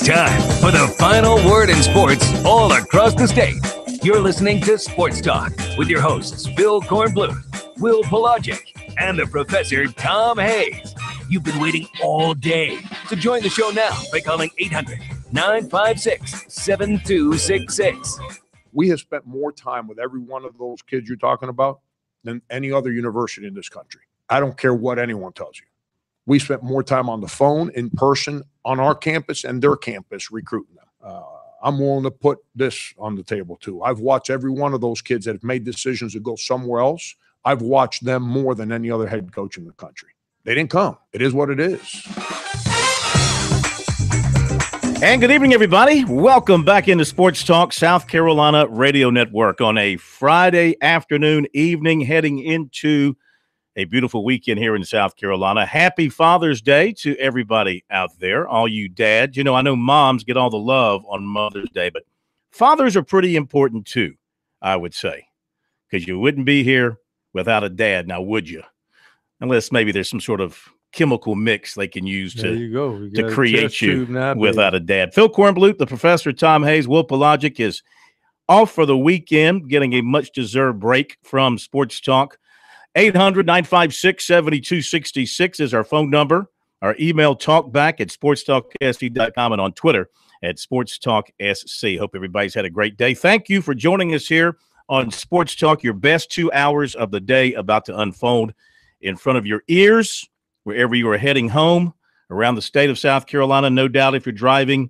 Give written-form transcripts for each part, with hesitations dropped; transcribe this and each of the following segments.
Time for the final word in sports all across the state. You're listening to Sports Talk with your hosts, Bill Kornbluth, Will Pelagic, and the Professor Tom Hayes. You've been waiting all day. So join the show now by calling 800-956-7266. We have spent more time with every one of those kids you're talking about than any other university in this country. I don't care what anyone tells you. We spent more time on the phone, in person, on our campus and their campus recruiting them. I'm willing to put this on the table too. I've watched every one of those kids that have made decisions to go somewhere else. I've watched them more than any other head coach in the country. They didn't come. It is what it is. And good evening, everybody. Welcome back into Sports Talk South Carolina Radio Network on a Friday afternoon, evening, heading into a beautiful weekend here in South Carolina. Happy Father's Day to everybody out there, all you dads. You know, I know moms get all the love on Mother's Day, but fathers are pretty important too, I would say, because you wouldn't be here without a dad, now would you? unless maybe there's some sort of chemical mix they can use to create you without a dad. Phil Kornblut, the professor, Tom Hayes, Will Pelagic is off for the weekend, getting a much-deserved break from Sports Talk. 800-956-7266 is our phone number. Our email, talkback@sportstalksc.com, and on Twitter @SportsTalkSC. Hope everybody's had a great day. Thank you for joining us here on Sports Talk, your best 2 hours of the day about to unfold in front of your ears, wherever you are heading home around the state of South Carolina. No doubt if you're driving,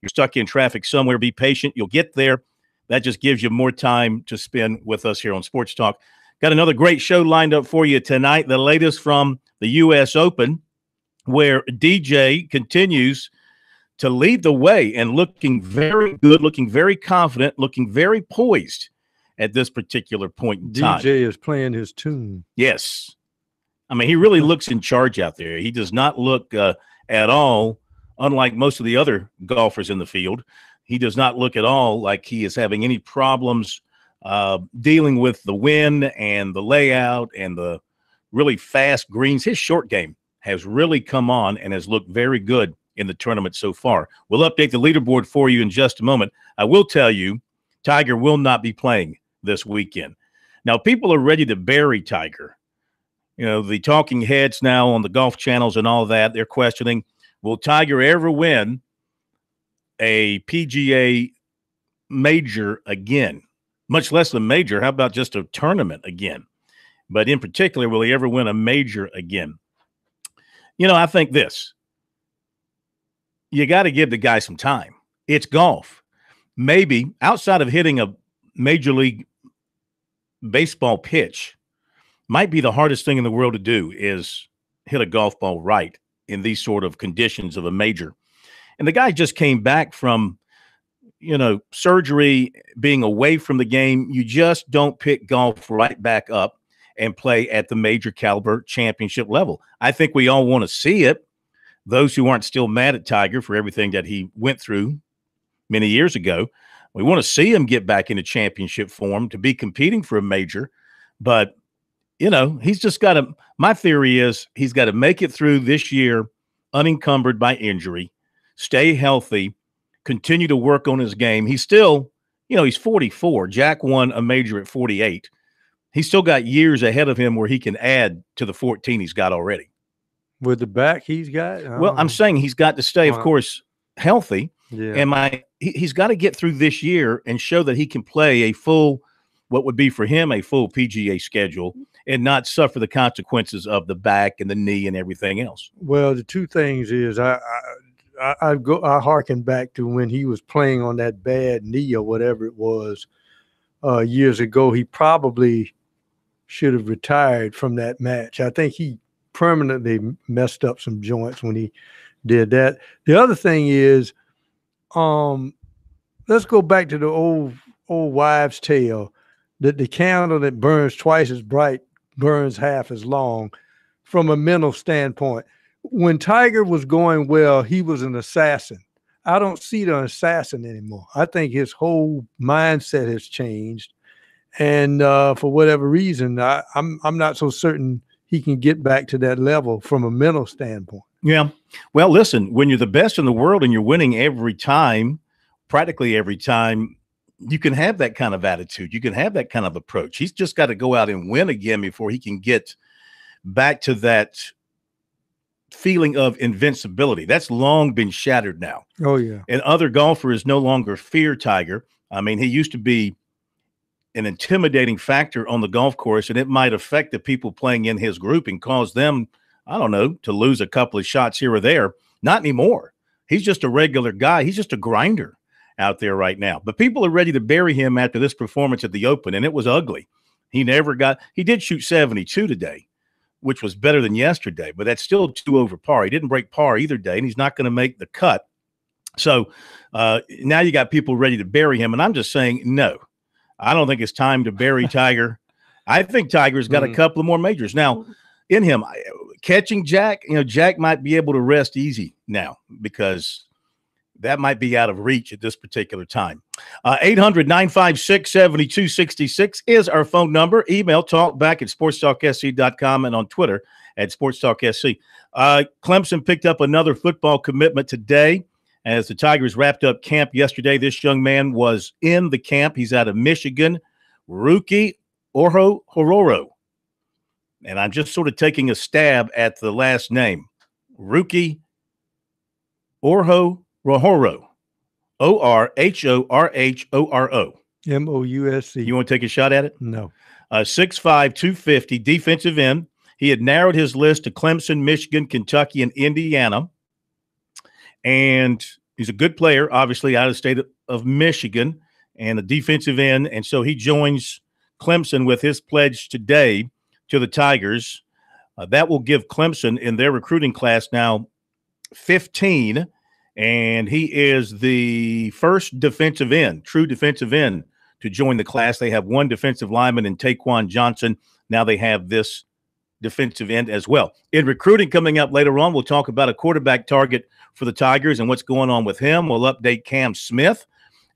you're stuck in traffic somewhere, be patient. You'll get there. That just gives you more time to spend with us here on Sports Talk. Got another great show lined up for you tonight, the latest from the U.S. Open, where DJ continues to lead the way and looking very good, looking very confident, looking very poised at this particular point in time. DJ is playing his tune. Yes. I mean, he really looks in charge out there. He does not look at all, unlike most of the other golfers in the field, he does not look at all like he is having any problems dealing with the wind and the layout and the really fast greens. His short game has really come on and has looked very good in the tournament so far. We'll update the leaderboard for you in just a moment. I will tell you, Tiger will not be playing this weekend. Now, people are ready to bury Tiger. You know, the talking heads now on the golf channels and all that, they're questioning, will Tiger ever win a PGA major again? Much less a major. How about just a tournament again? But in particular, will he ever win a major again? You know, I think this. You got to give the guy some time. It's golf. Maybe outside of hitting a major league baseball pitch, might be the hardest thing in the world to do is hit a golf ball right in these sort of conditions of a major. And the guy just came back from, you know, surgery, being away from the game. You just don't pick golf right back up and play at the major caliber championship level. I think we all want to see it. Those who aren't still mad at Tiger for everything that he went through many years ago, we want to see him get back into championship form to be competing for a major. But, you know, he's just got to – my theory is he's got to make it through this year unencumbered by injury, stay healthy, continue to work on his game. He's still – you know, he's 44. Jack won a major at 48. He's still got years ahead of him where he can add to the 14 he's got already. With the back he's got? Well, I'm saying he's got to stay, of course, healthy. Yeah. And he's got to get through this year and show that he can play a full, what would be for him, a full PGA schedule and not suffer the consequences of the back and the knee and everything else. Well, the two things is I harken back to when he was playing on that bad knee or whatever it was years ago. He probably should have retired from that match. I think he permanently messed up some joints when he did that. The other thing is, let's go back to the old wives' tale that the candle that burns twice as bright burns half as long. From a mental standpoint, when Tiger was going well, he was an assassin. I don't see the assassin anymore. I think his whole mindset has changed, and for whatever reason, I'm not so certain he can get back to that level from a mental standpoint. Yeah. Well, listen, when you're the best in the world and you're winning every time, practically every time, you can have that kind of attitude. You can have that kind of approach. He's just got to go out and win again before he can get back to that feeling of invincibility. That's long been shattered now. Oh, yeah. And other golfers no longer fear Tiger. I mean, he used to be an intimidating factor on the golf course, and it might affect the people playing in his group and cause them, I don't know, to lose a couple of shots here or there. Not anymore. He's just a regular guy. He's just a grinder out there right now. But people are ready to bury him after this performance at the Open, and it was ugly. He did shoot 72 today, which was better than yesterday, but that's still 2 over par. He didn't break par either day, and he's not going to make the cut. So now you got people ready to bury him, and I'm just saying no. I don't think it's time to bury Tiger. I think Tiger's got a couple of more majors. Now, in him, catching Jack, you know, Jack might be able to rest easy now because that might be out of reach at this particular time. 800-956-7266 is our phone number. Email talkback@sportstalksc.com and on Twitter @SportsTalkSC. Clemson picked up another football commitment today as the Tigers wrapped up camp yesterday. This young man was in the camp. He's out of Michigan, Rookie Hororo. And I'm just sort of taking a stab at the last name. Rookie Rohoro. Orhorhoro. Mousc. You want to take a shot at it? No. 6'5", 250, defensive end. He had narrowed his list to Clemson, Michigan, Kentucky, and Indiana. And he's a good player, obviously, out of the state of Michigan and a defensive end. And so he joins Clemson with his pledge today to the Tigers. That will give Clemson in their recruiting class now 15. And he is the first defensive end, true defensive end, to join the class. They have one defensive lineman in Taquan Johnson. Now they have this defensive end as well. In recruiting coming up later on, we'll talk about a quarterback target for the Tigers and what's going on with him. We'll update Cam Smith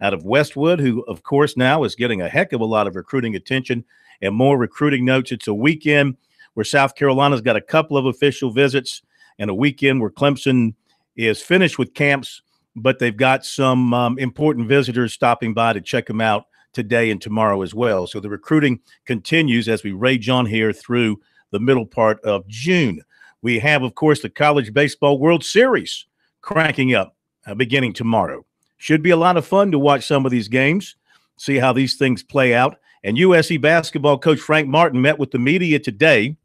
out of Westwood, who, of course, now is getting a heck of a lot of recruiting attention and more recruiting notes. It's a weekend where South Carolina's got a couple of official visits and a weekend where Clemson is finished with camps, but they've got some important visitors stopping by to check them out today and tomorrow as well. So the recruiting continues as we rage on here through the middle part of June. We have, of course, the College Baseball World Series cranking up beginning tomorrow. Should be a lot of fun to watch some of these games, see how these things play out. And USC basketball coach Frank Martin met with the media today.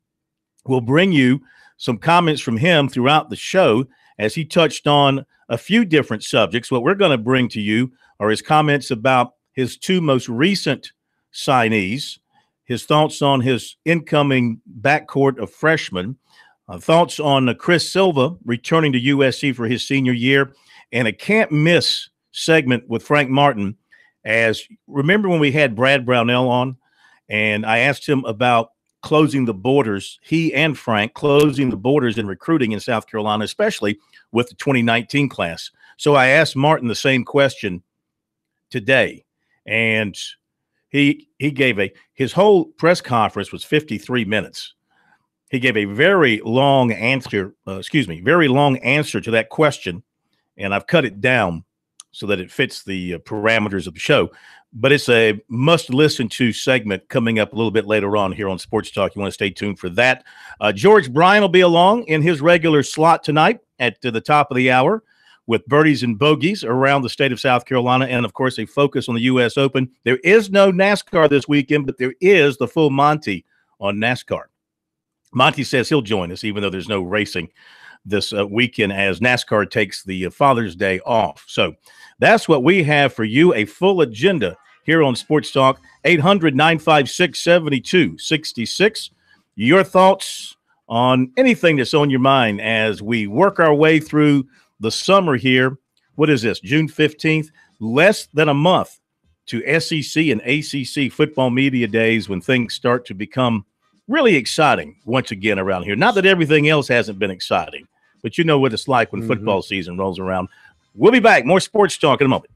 We'll bring you some comments from him throughout the show as he touched on a few different subjects. What we're going to bring to you are his comments about his two most recent signees, his thoughts on his incoming backcourt of freshmen, thoughts on Chris Silva returning to USC for his senior year, and a can't-miss segment with Frank Martin. As remember when we had Brad Brownell on, and I asked him about closing the borders, he and Frank closing the borders in recruiting in South Carolina, especially with the 2019 class. So I asked Martin the same question today, and he gave his whole press conference was 53 minutes. He gave a very long answer to that question, and I've cut it down so that it fits the parameters of the show. But it's a must-listen-to segment coming up a little bit later on here on Sports Talk. You want to stay tuned for that. George Bryan will be along in his regular slot tonight at the top of the hour with birdies and bogeys around the state of South Carolina and, of course, a focus on the U.S. Open. There is no NASCAR this weekend, but there is the full Monty on NASCAR. Monty says he'll join us, even though there's no racing this weekend as NASCAR takes the Father's Day off. So that's what we have for you, a full agenda here on Sports Talk, 800-956-7266. Your thoughts on anything that's on your mind as we work our way through the summer here. What is this, June 15th? Less than a month to SEC and ACC football media days when things start to become really exciting once again around here. Not that everything else hasn't been exciting, but you know what it's like when football season rolls around. We'll be back. More Sports Talk in a moment.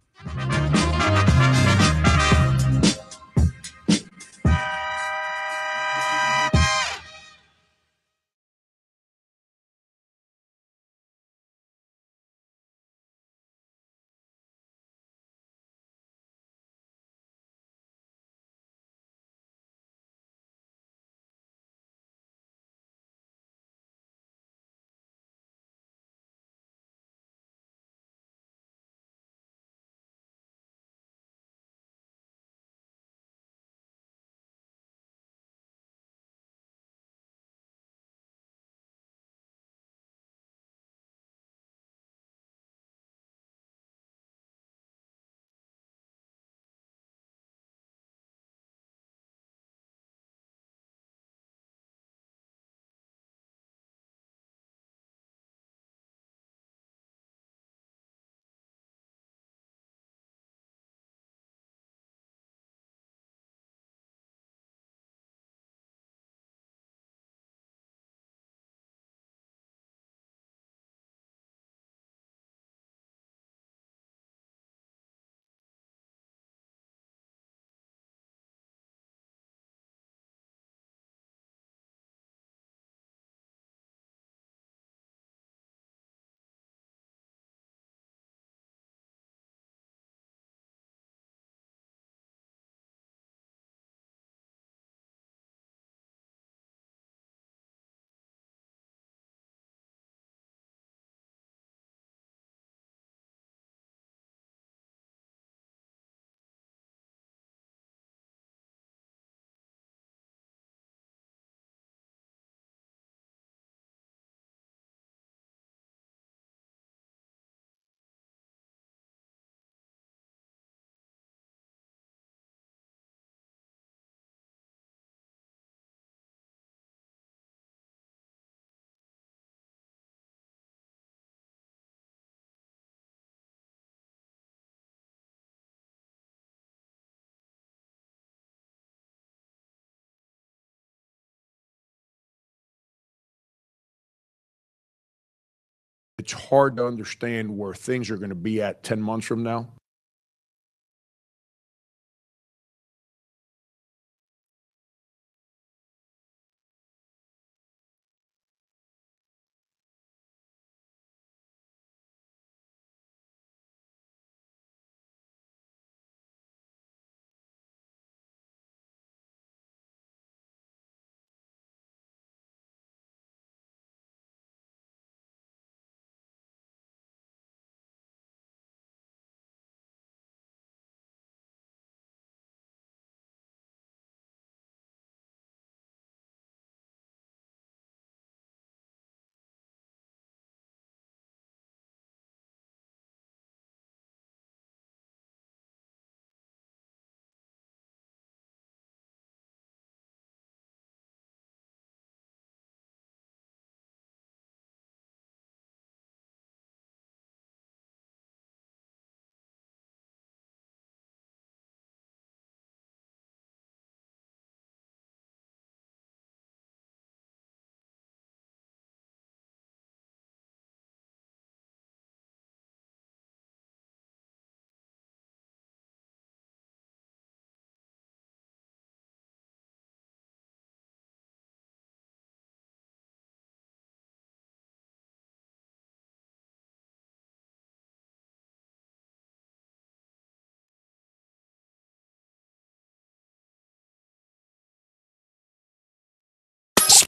it's hard to understand where things are going to be at 10 months from now.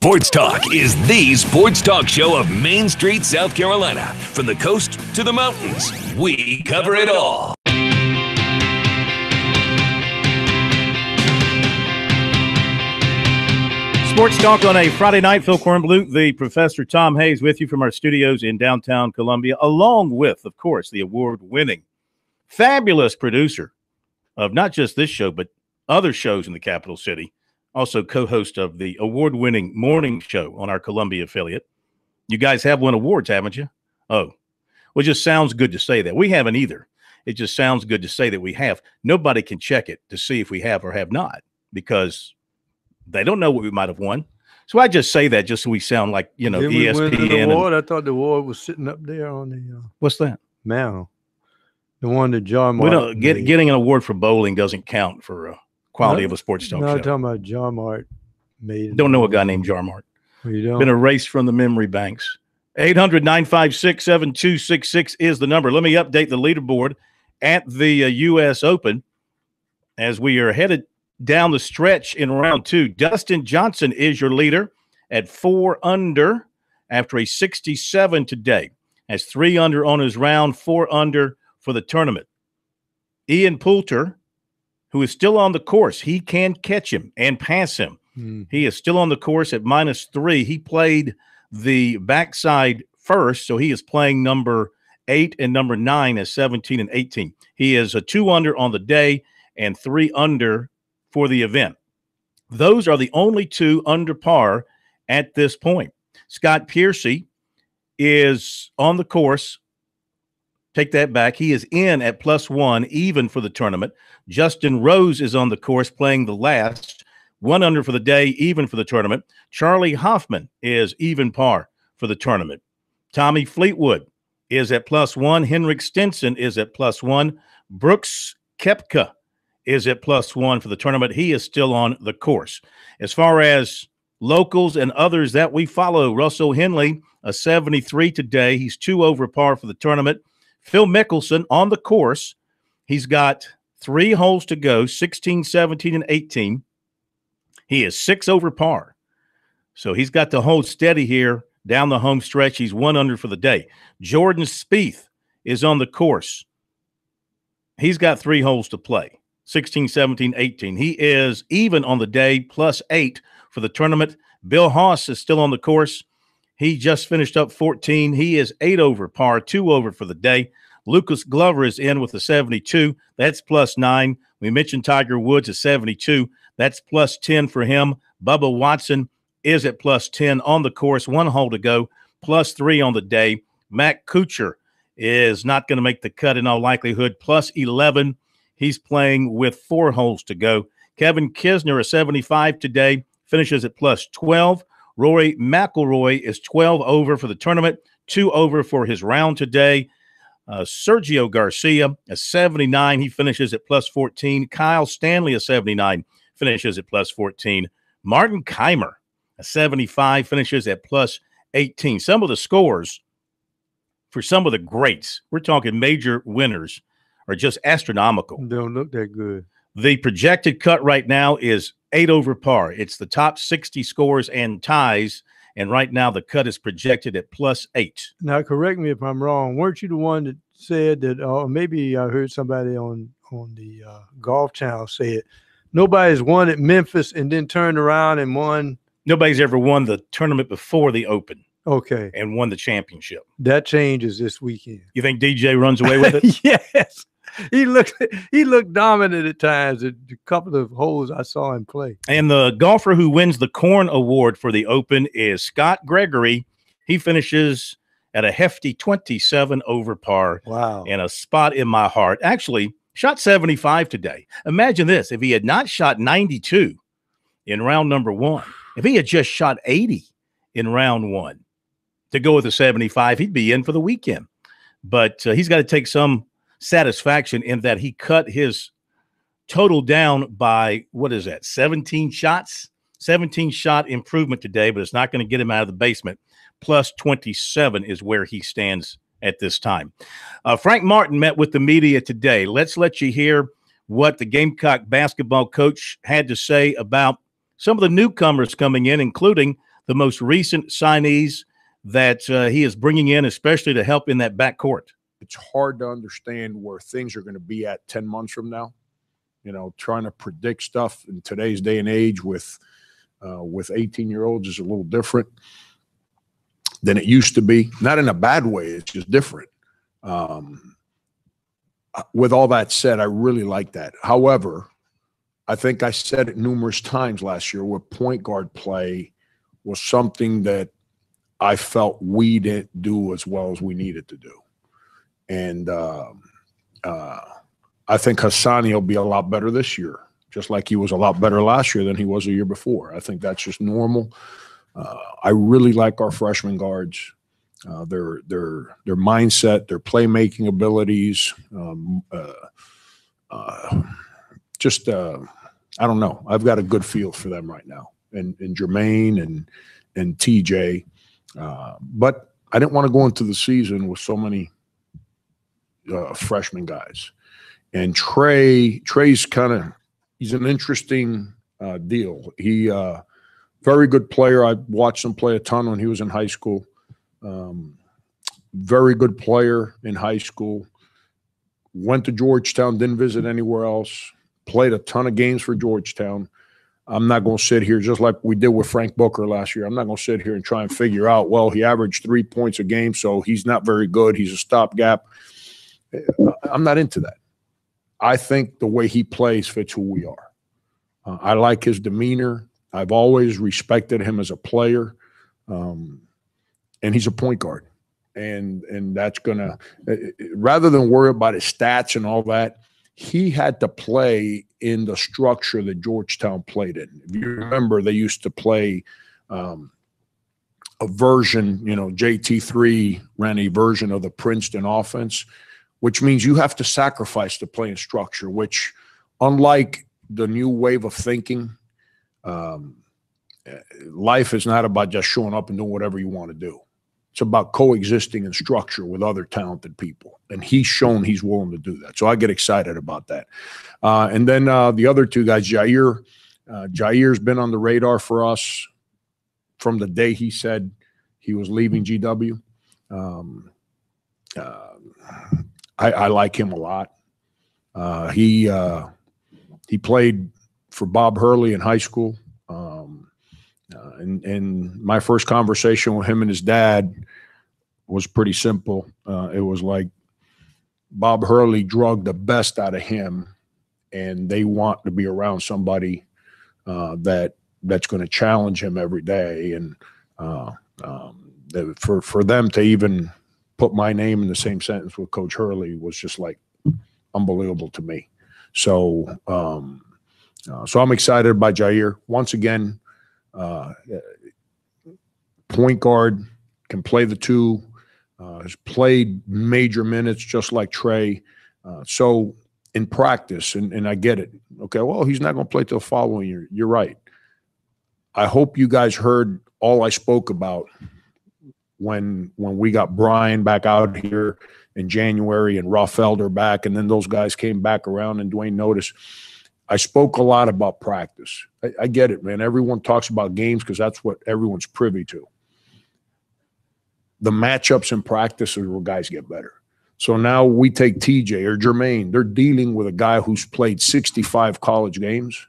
Sports Talk is the sports talk show of Main Street, South Carolina. From the coast to the mountains, we cover it all. Sports Talk on a Friday night. Phil Kornblut, the Professor Tom Hayes with you from our studios in downtown Columbia, along with, of course, the award-winning, fabulous producer of not just this show, but other shows in the capital city, also co-host of the award-winning morning show on our Columbia affiliate. You guys have won awards, haven't you? Oh, well, it just sounds good to say that. We haven't either. It just sounds good to say that we have. Nobody can check it to see if we have or have not because they don't know what we might have won. So I just say that just so we sound like, you know, ESPN. Win an award? I thought the award was sitting up there on the what's that? Mantle. The one that John Mark getting an award for bowling doesn't count for quality of a sports talk show. I'm talking about John Mark made. Don't know a guy named John Mark. Well, you don't? Been erased from the memory banks. 800-956-7266 is the number. Let me update the leaderboard at the U.S. Open as we are headed down the stretch in round two. Dustin Johnson is your leader at 4 under after a 67 today. Has 3 under on his round, 4 under for the tournament. Ian Poulter, who is still on the course, he can catch him and pass him. He is still on the course at -3. He played the backside first, so he is playing number 8 and number 9 as 17 and 18. He is a 2 under on the day and 3 under for the event. Those are the only 2 under par at this point. Scott Piercy is on the course. Take that back. He is in at +1, even for the tournament. Justin Rose is on the course playing the last, 1 under for the day, even for the tournament. Charlie Hoffman is even par for the tournament. Tommy Fleetwood is at +1. Henrik Stenson is at +1. Brooks Koepka is at +1 for the tournament. He is still on the course. As far as locals and others that we follow, Russell Henley, a 73 today. He's 2 over par for the tournament. Phil Mickelson on the course. He's got 3 holes to go, 16, 17, and 18. He is 6 over par. So he's got to hold steady here down the home stretch. He's 1 under for the day. Jordan Spieth is on the course. He's got 3 holes to play, 16, 17, 18. He is even on the day, +8 for the tournament. Bill Haas is still on the course. He just finished up 14. He is 8 over par, 2 over for the day. Lucas Glover is in with a 72. That's +9. We mentioned Tiger Woods at 72. That's +10 for him. Bubba Watson is at +10 on the course. 1 hole to go, +3 on the day. Matt Kuchar is not going to make the cut in all likelihood, +11. He's playing with 4 holes to go. Kevin Kisner, a 75 today, finishes at +12. Rory McIlroy is 12 over for the tournament, 2 over for his round today. Sergio Garcia, a 79. He finishes at plus 14. Kyle Stanley, a 79, finishes at plus 14. Martin Keimer, a 75, finishes at plus 18. Some of the scores for some of the greats, we're talking major winners, are just astronomical. They don't look that good. The projected cut right now is 8 over par. It's the top 60 scores and ties, and right now the cut is projected at plus 8. Now, correct me if I'm wrong. Weren't you the one that said that, or maybe I heard somebody on the Golf Channel say it, nobody's won at Memphis and then turned around and won? Nobody's ever won the tournament before the Open. Okay. And won the championship. That changes this weekend. You think DJ runs away with it? Yes. He looked dominant at times at a couple of holes I saw him play. And the golfer who wins the Korn Award for the Open is Scott Gregory. He finishes at a hefty 27 over par. Wow. And a spot in my heart. Actually, shot 75 today. Imagine this. If he had not shot 92 in round number 1, if he had just shot 80 in round 1 to go with a 75, he'd be in for the weekend. But he's got to take some satisfaction in that he cut his total down by, 17 shots? 17 shot improvement today, but it's not going to get him out of the basement. Plus 27 is where he stands at this time. Frank Martin met with the media today. Let's let you hear what the Gamecock basketball coach had to say about some of the newcomers coming in, including the most recent signees that he is bringing in, especially to help in that backcourt. It's hard to understand where things are going to be at 10 months from now. You know, trying to predict stuff in today's day and age with 18-year-olds is a little different than it used to be. Not in a bad way. It's just different. With all that said, I really like that. However, I think I said it numerous times last year where point guard play was something that I felt we didn't do as well as we needed to do. And I think Hassani will be a lot better this year, just like he was a lot better last year than he was the year before. I think that's just normal. I really like our freshman guards, their mindset, their playmaking abilities. I don't know. I've got a good feel for them right now, and Jermaine and TJ. But I didn't want to go into the season with so many freshman guys. And Trey's he's an interesting deal. He very good player. I watched him play a ton when he was in high school. Very good player in high school. Went to Georgetown, didn't visit anywhere else. Played a ton of games for Georgetown. I'm not going to sit here, just like we did with Frank Booker last year, I'm not going to sit here and try and figure out, well, he averaged 3 points a game, so he's not very good. He's a stopgap. I'm not into that. I think the way he plays fits who we are. I like his demeanor. I've always respected him as a player. And he's a point guard. And that's going to – rather than worry about his stats and all that, he had to play in the structure that Georgetown played in. If you remember, they used to play a version, JT3 ran a version of the Princeton offense, which means you have to sacrifice to play in structure, which, unlike the new wave of thinking, life is not about just showing up and doing whatever you want to do. It's about coexisting in structure with other talented people. And he's shown he's willing to do that. So I get excited about that. And then the other two guys, Jair. Jair's been on the radar for us from the day he said he was leaving GW. I like him a lot. He played for Bob Hurley in high school. And my first conversation with him and his dad was pretty simple. It was like Bob Hurley drugged the best out of him, and they want to be around somebody that's going to challenge him every day. And for them to even put my name in the same sentence with Coach Hurley was just like unbelievable to me. So I'm excited by Jair. Once again, point guard, can play the two, has played major minutes just like Trey. So in practice, and I get it. Okay, well, he's not going to play till the following year. You're right. I hope you guys heard all I spoke about when we got Brian back out here in January and Ruff Felder back, and then those guys came back around and Dwayne Notice. I spoke a lot about practice. I get it, man. Everyone talks about games because that's what everyone's privy to. The matchups in practice are where guys get better. So now we take TJ or Jermaine. They're dealing with a guy who's played 65 college games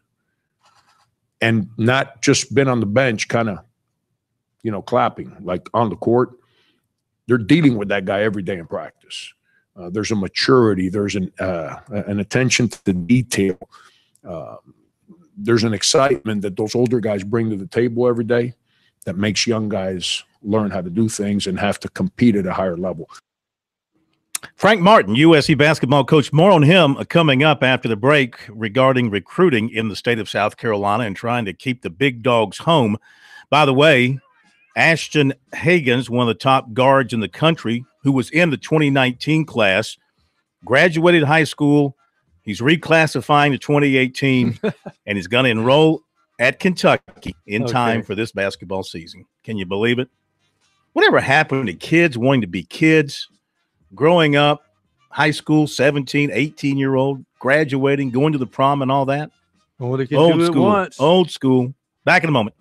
and not just been on the bench kind of, clapping, like on the court. They're dealing with that guy every day in practice. There's a maturity. There's an attention to the detail. There's an excitement that those older guys bring to the table every day that makes young guys learn how to do things and have to compete at a higher level. Frank Martin, USC basketball coach. More on him coming up after the break regarding recruiting in the state of South Carolina and trying to keep the big dogs home. By the way, Ashton Hagens, one of the top guards in the country, who was in the 2019 class, graduated high school. He's reclassifying to 2018, and he's going to enroll at Kentucky in time for this basketball season. Can you believe it? Whatever happened to kids wanting to be kids, growing up, high school, 17, 18-year-old, graduating, going to the prom and all that? Well, they can do it once. Old school. Back in a moment.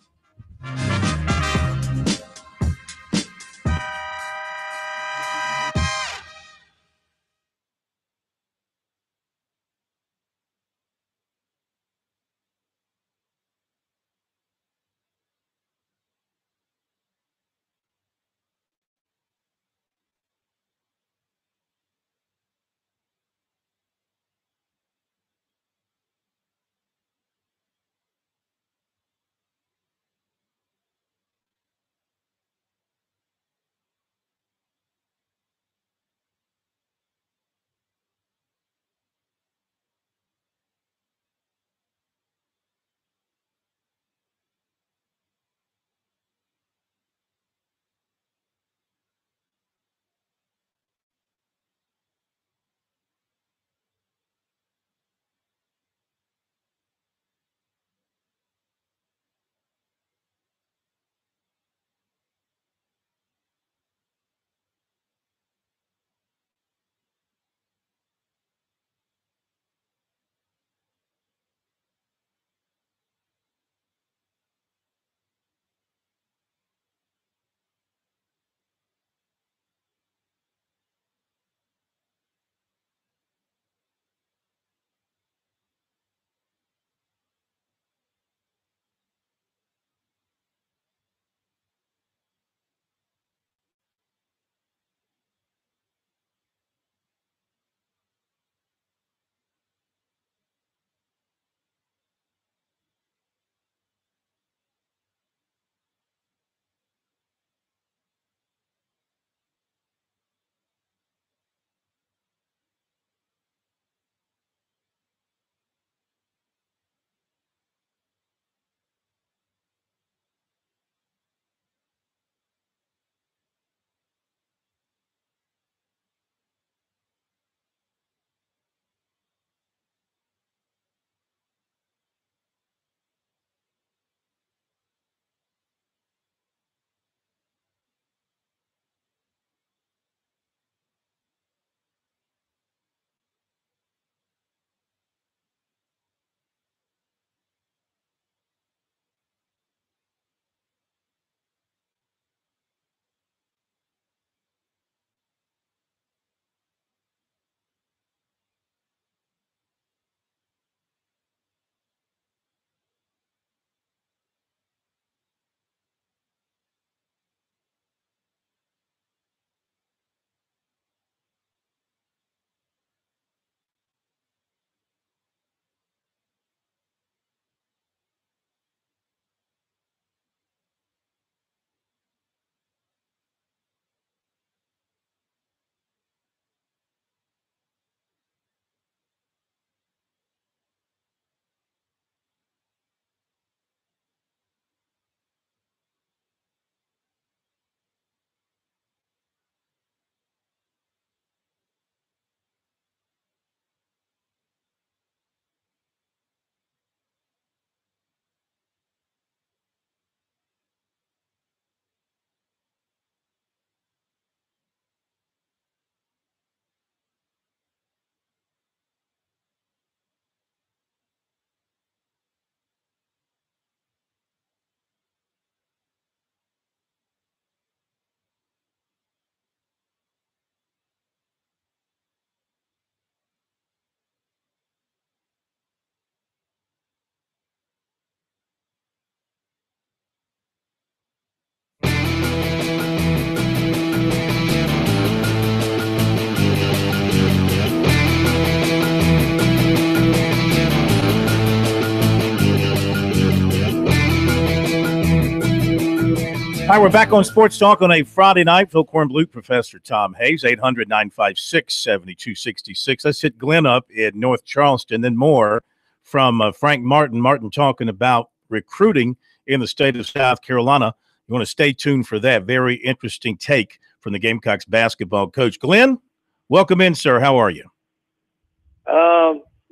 Hi, we're back on Sports Talk on a Friday night. Phil Kornblut, Professor Tom Hayes, 800-956-7266. Let's hit Glenn up in North Charleston, then more from Frank Martin. Martin talking about recruiting in the state of South Carolina. You want to stay tuned for that. Very interesting take from the Gamecocks basketball coach. Glenn, welcome in, sir. How are you?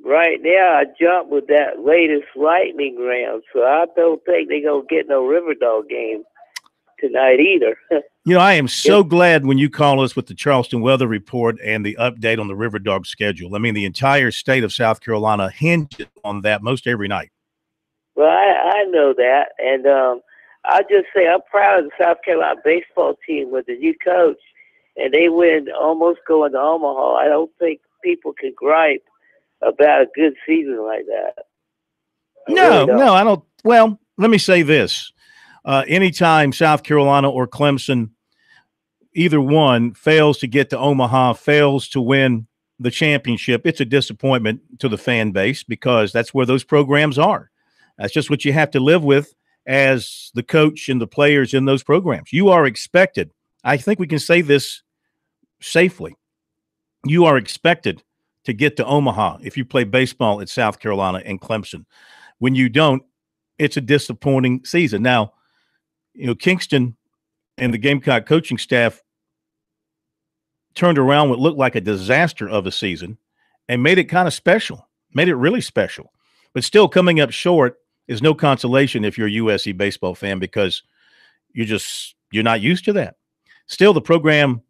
Right now, I jumped with that latest lightning round, so I don't think they're going to get no River Dog game tonight either. You know, I am so glad when you call us with the Charleston weather report and the update on the River Dog schedule. I mean, the entire state of South Carolina hinges on that most every night. Well, I know that, and I'll just say I'm proud of the South Carolina baseball team with the new coach, and they win almost going to Omaha. I don't think people can gripe about a good season like that. No, I don't. Well, let me say this. Anytime South Carolina or Clemson, either one, fails to get to Omaha, fails to win the championship, it's a disappointment to the fan base because that's where those programs are. That's just what you have to live with as the coach and the players in those programs. You are expected. I think we can say this safely. You are expected to get to Omaha if you play baseball at South Carolina and Clemson. When you don't, it's a disappointing season. Now, you know, Kingston and the Gamecock coaching staff turned around what looked like a disaster of a season and made it kind of special, made it really special. But still coming up short is no consolation if you're a USC baseball fan because you're not used to that. Still, the program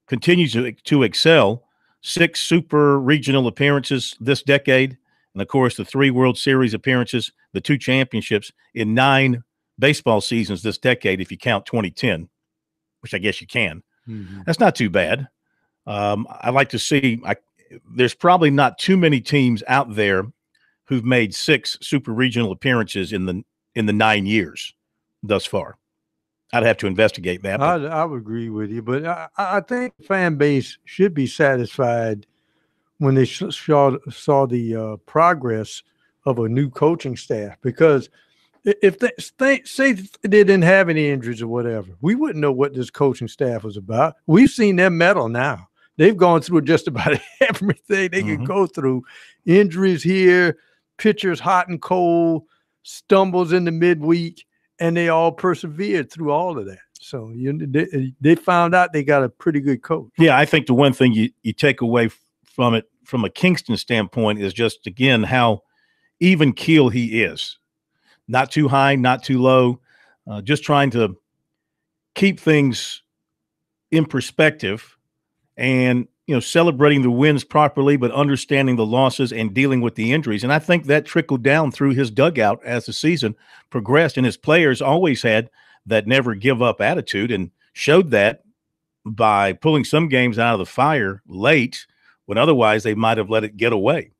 continues to excel. 6 super regional appearances this decade, and, of course, the 3 World Series appearances, the 2 championships in 9 baseball seasons this decade if you count 2010, which I guess you can. Mm-hmm. That's not too bad. I'd like to see there's probably not too many teams out there who've made 6 super regional appearances in the 9 years thus far. I'd have to investigate that. I would agree with you, but I think the fan base should be satisfied when they saw the progress of a new coaching staff. Because if they say they didn't have any injuries or whatever, we wouldn't know what this coaching staff was about. We've seen them medal now. They've gone through just about everything they can go through. Injuries here, pitchers hot and cold, stumbles in the midweek. And they all persevered through all of that. So they found out they got a pretty good coach. Yeah, I think the one thing you take away from it from a Kingston standpoint is just, again, how even keel he is. Not too high, not too low, just trying to keep things in perspective and, you know, celebrating the wins properly, but understanding the losses and dealing with the injuries. And I think that trickled down through his dugout as the season progressed. And his players always had that never give up attitude and showed that by pulling some games out of the fire late when otherwise they might have let it get away.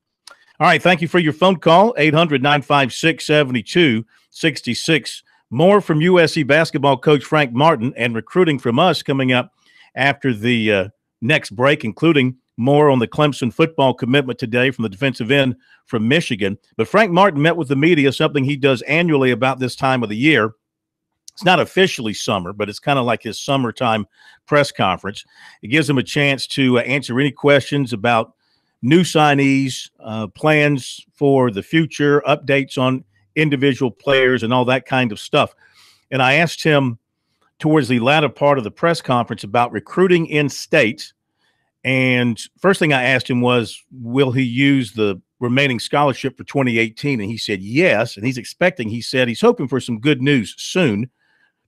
All right. Thank you for your phone call. 800-956-7266. More from USC basketball coach Frank Martin and recruiting from us coming up after the next break, including more on the Clemson football commitment today from the defensive end from Michigan. But Frank Martin met with the media, something he does annually about this time of the year. It's not officially summer, but it's kind of like his summertime press conference. It gives him a chance to answer any questions about new signees, plans for the future, updates on individual players, and all that kind of stuff. And I asked him towards the latter part of the press conference about recruiting in state. And first thing I asked him was, will he use the remaining scholarship for 2018? And he said yes. And he said he's hoping for some good news soon,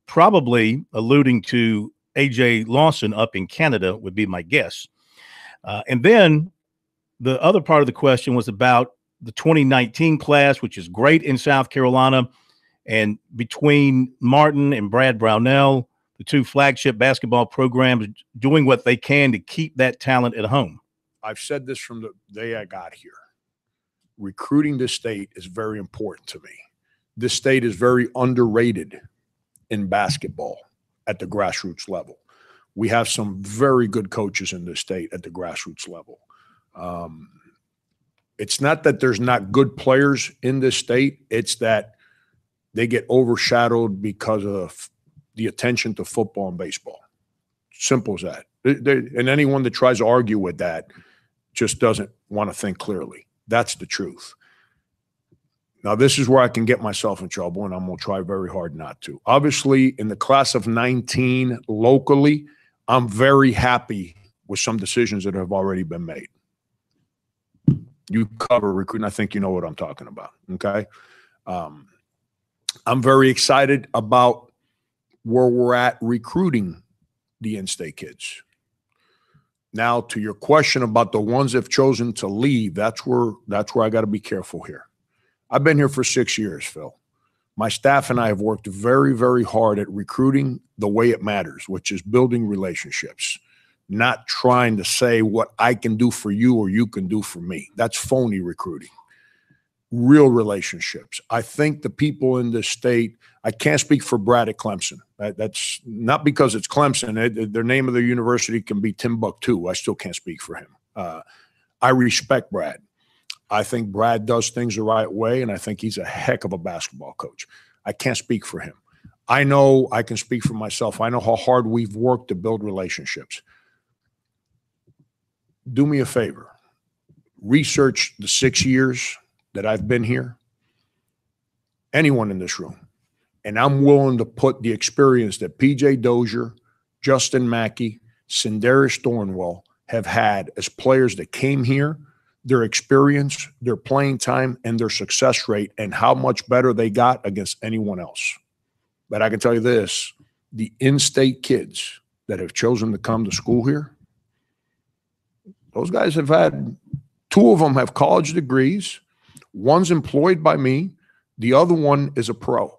probably alluding to A.J. Lawson up in Canada would be my guess. And then the other part of the question was about the 2019 class, which is great in South Carolina. And between Martin and Brad Brownell, the 2 flagship basketball programs doing what they can to keep that talent at home. I've said this from the day I got here. Recruiting this state is very important to me. This state is very underrated in basketball at the grassroots level. We have some very good coaches in this state at the grassroots level. It's not that there's not good players in this state. It's that they get overshadowed because of the attention to football and baseball. Simple as that. And anyone that tries to argue with that just doesn't want to think clearly. That's the truth. Now, this is where I can get myself in trouble, and I'm going to try very hard not to. Obviously, in the class of 19 locally, I'm very happy with some decisions that have already been made. You cover recruiting. I think you know what I'm talking about, okay? I'm very excited about where we're at recruiting the in-state kids. Now, to your question about the ones that have chosen to leave, that's where I got to be careful here. I've been here for 6 years, Phil. My staff and I have worked very, very hard at recruiting the way it matters, which is building relationships, not trying to say what I can do for you or you can do for me. That's phony recruiting. Real relationships. I think the people in this state, I can't speak for Brad at Clemson. That's not because it's Clemson. Their name of their university can be Timbuktu. I still can't speak for him. I respect Brad. I think Brad does things the right way, and I think he's a heck of a basketball coach. I can't speak for him. I know I can speak for myself. I know how hard we've worked to build relationships. Do me a favor. Research the 6 years that I've been here. Anyone in this room. And I'm willing to put the experience that P.J. Dozier, Justin Mackey, Sindarius Thornwell have had as players that came here, their experience, their playing time, and their success rate, and how much better they got against anyone else. But I can tell you this, the in-state kids that have chosen to come to school here, those guys have had, 2 of them have college degrees. One's employed by me. The other one is a pro.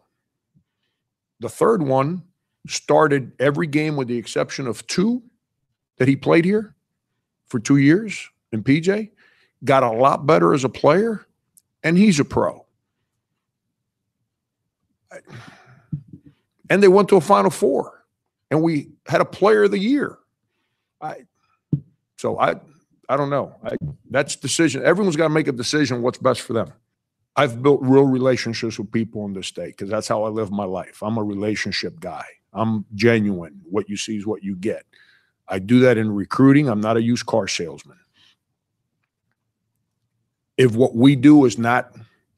The third one started every game with the exception of 2 that he played here for 2 years in PJ. Got a lot better as a player, and he's a pro. And they went to a Final Four, and we had a Player of the Year. I don't know. That's decision. Everyone's got to make a decision what's best for them. I've built real relationships with people in this state because that's how I live my life. I'm a relationship guy. I'm genuine. What you see is what you get. I do that in recruiting. I'm not a used car salesman. If what we do is not,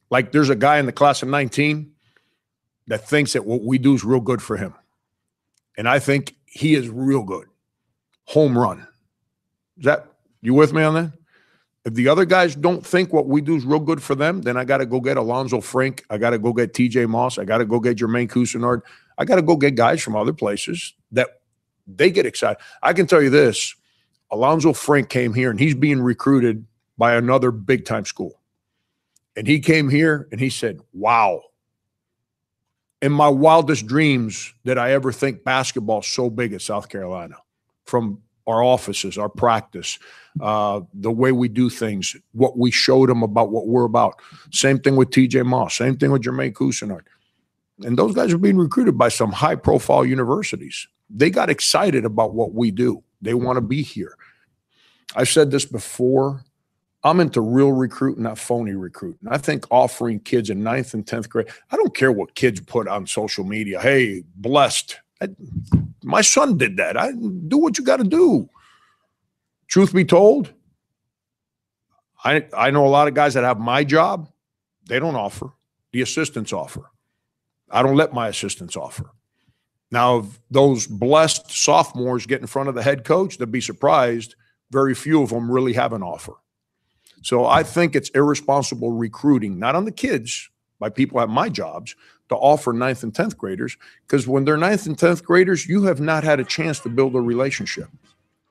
like there's a guy in the class of 19 that thinks that what we do is real good for him. And I think he is real good. Home run. Is that, you with me on that? If the other guys don't think what we do is real good for them, then I got to go get Alonzo Frank. I got to go get TJ Moss. I got to go get Jermaine Cousinard. I got to go get guys from other places that they get excited. I can tell you this, Alonzo Frank came here and he's being recruited by another big-time school. And he came here and he said, wow. In my wildest dreams did I ever think basketball so big at South Carolina, from our offices, our practice, the way we do things, what we showed them about what we're about. Same thing with TJ Moss, same thing with Jermaine Cousinard. And those guys are being recruited by some high-profile universities. They got excited about what we do. They want to be here. I've said this before. I'm into real recruiting, not phony recruiting. I think offering kids in 9th and 10th grade, I don't care what kids put on social media. Hey, blessed. My son did that. I do what you got to do. Truth be told, I know a lot of guys that have my job. They don't offer. The assistants offer. I don't let my assistants offer. Now, if those blessed sophomores get in front of the head coach, they'll be surprised. Very few of them really have an offer. So I think it's irresponsible recruiting, not on the kids, by people at my jobs, to offer 9th and 10th graders, because when they're 9th and 10th graders, you have not had a chance to build a relationship.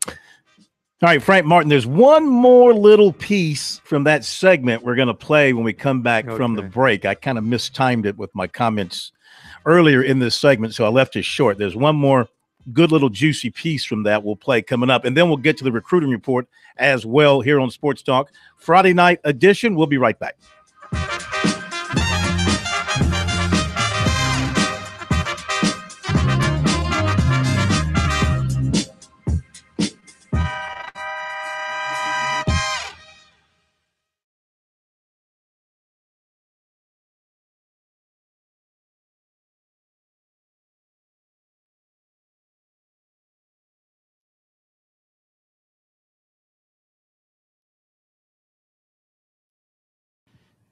All right, Frank Martin, there's one more little piece from that segment we're going to play when we come back from the break. I kind of mistimed it with my comments earlier in this segment, so I left it short. There's one more good little juicy piece from that we'll play coming up, and then we'll get to the recruiting report as well here on Sports Talk Friday night edition. We'll be right back.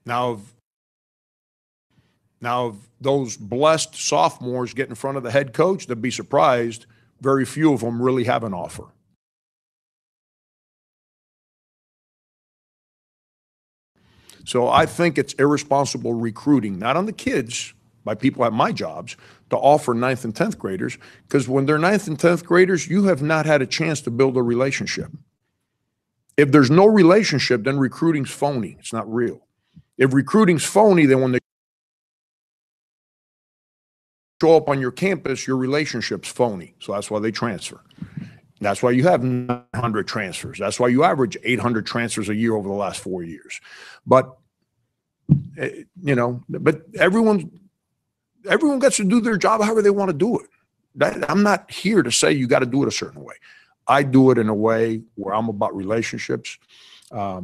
Now, if those blessed sophomores get in front of the head coach, they'd be surprised. Very few of them really have an offer. So I think it's irresponsible recruiting, not on the kids, by people at my jobs, to offer 9th and 10th graders, because when they're 9th and 10th graders, you have not had a chance to build a relationship. If there's no relationship, then recruiting's phony. It's not real. If recruiting's phony, then when they show up on your campus, your relationship's phony. So that's why they transfer. That's why you have 900 transfers. That's why you average 800 transfers a year over the last 4 years. But, but everyone gets to do their job however they want to do it. I'm not here to say you got to do it a certain way. I do it in a way where I'm about relationships. There's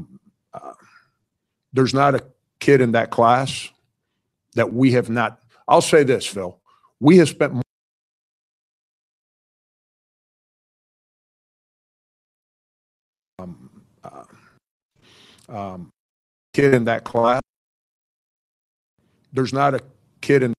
not a kid in that class that we have not. I'll say this, Phil. We have spent more kid in that class. There's not a kid in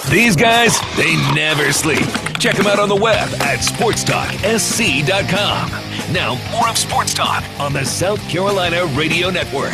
These guys, they never sleep. Check them out on the web at SportsTalkSC.com. Now, more of Sports Talk on the South Carolina Radio Network.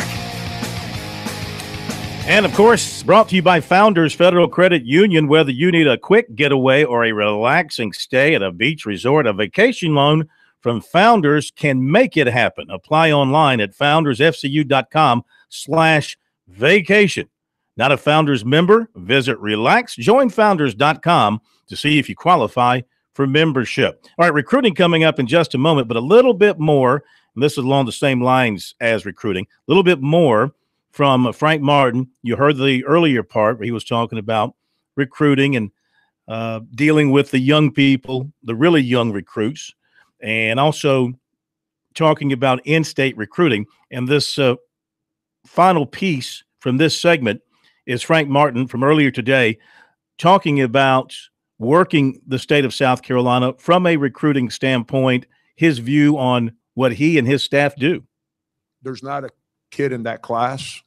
And, of course, brought to you by Founders Federal Credit Union. Whether you need a quick getaway or a relaxing stay at a beach resort, a vacation loan from Founders can make it happen. Apply online at foundersfcu.com/vacation. Not a Founders member? Visit RelaxJoinFounders.com to see if you qualify for membership. All right, recruiting coming up in just a moment, but a little bit more, and this is along the same lines as recruiting, a little bit more from Frank Martin. You heard the earlier part where he was talking about recruiting and dealing with the young people, the really young recruits, and also talking about in-state recruiting. And this final piece from this segment is Frank Martin from earlier today talking about working the state of South Carolina from a recruiting standpoint, his view on what he and his staff do. There's not a kid in that class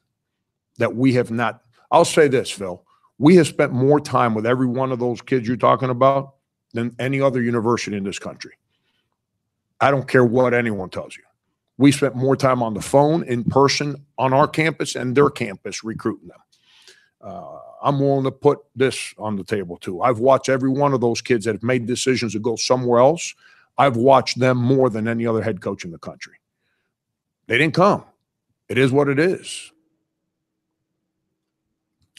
that we have not. I'll say this, Phil. We have spent more time with every one of those kids you're talking about than any other university in this country. I don't care what anyone tells you. We spent more time on the phone, in person, on our campus and their campus recruiting them. I'm willing to put this on the table too. I've watched every one of those kids that have made decisions to go somewhere else. I've watched them more than any other head coach in the country. They didn't come. It is what it is.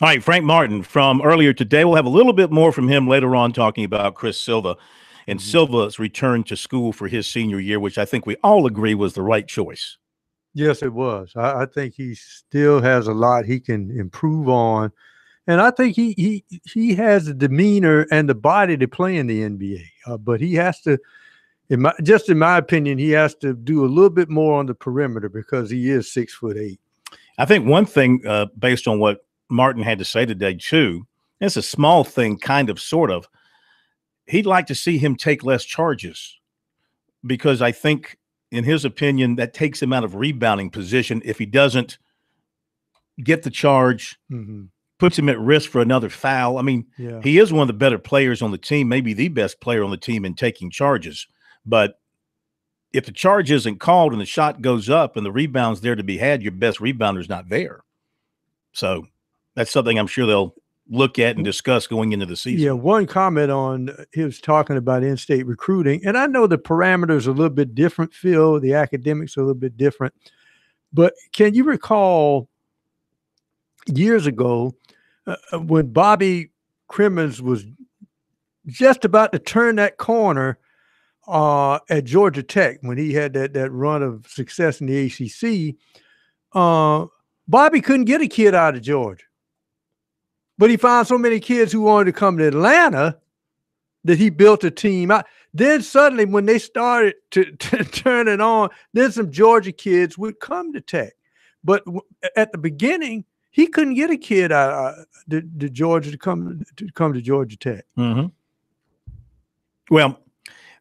All right, Frank Martin from earlier today. We'll have a little bit more from him later on talking about Chris Silva and Silva's return to school for his senior year, which I think we all agree was the right choice. Yes, it was. I think he still has a lot he can improve on. And I think he has the demeanor and the body to play in the NBA. But he has to, in my opinion, he has to do a little bit more on the perimeter because he is 6'8". I think one thing, based on what Martin had to say today, too, it's a small thing, kind of, sort of. He'd like to see him take less charges because I think, in his opinion, that takes him out of rebounding position if he doesn't get the charge, puts him at risk for another foul. I mean, he is one of the better players on the team, maybe the best player on the team in taking charges. But if the charge isn't called and the shot goes up and the rebound's there to be had, your best rebounder's not there. So that's something I'm sure they'll look at and discuss going into the season. Yeah, one comment on he was talking about in-state recruiting, and I know the parameters are a little bit different, Phil. The academics are a little bit different. But can you recall years ago when Bobby Crimmins was just about to turn that corner at Georgia Tech when he had that run of success in the ACC? Bobby couldn't get a kid out of Georgia. But he found so many kids who wanted to come to Atlanta that he built a team out. Then suddenly when they started to turn it on, then some Georgia kids would come to Tech. But at the beginning, he couldn't get a kid out to Georgia to come to Georgia Tech. Well,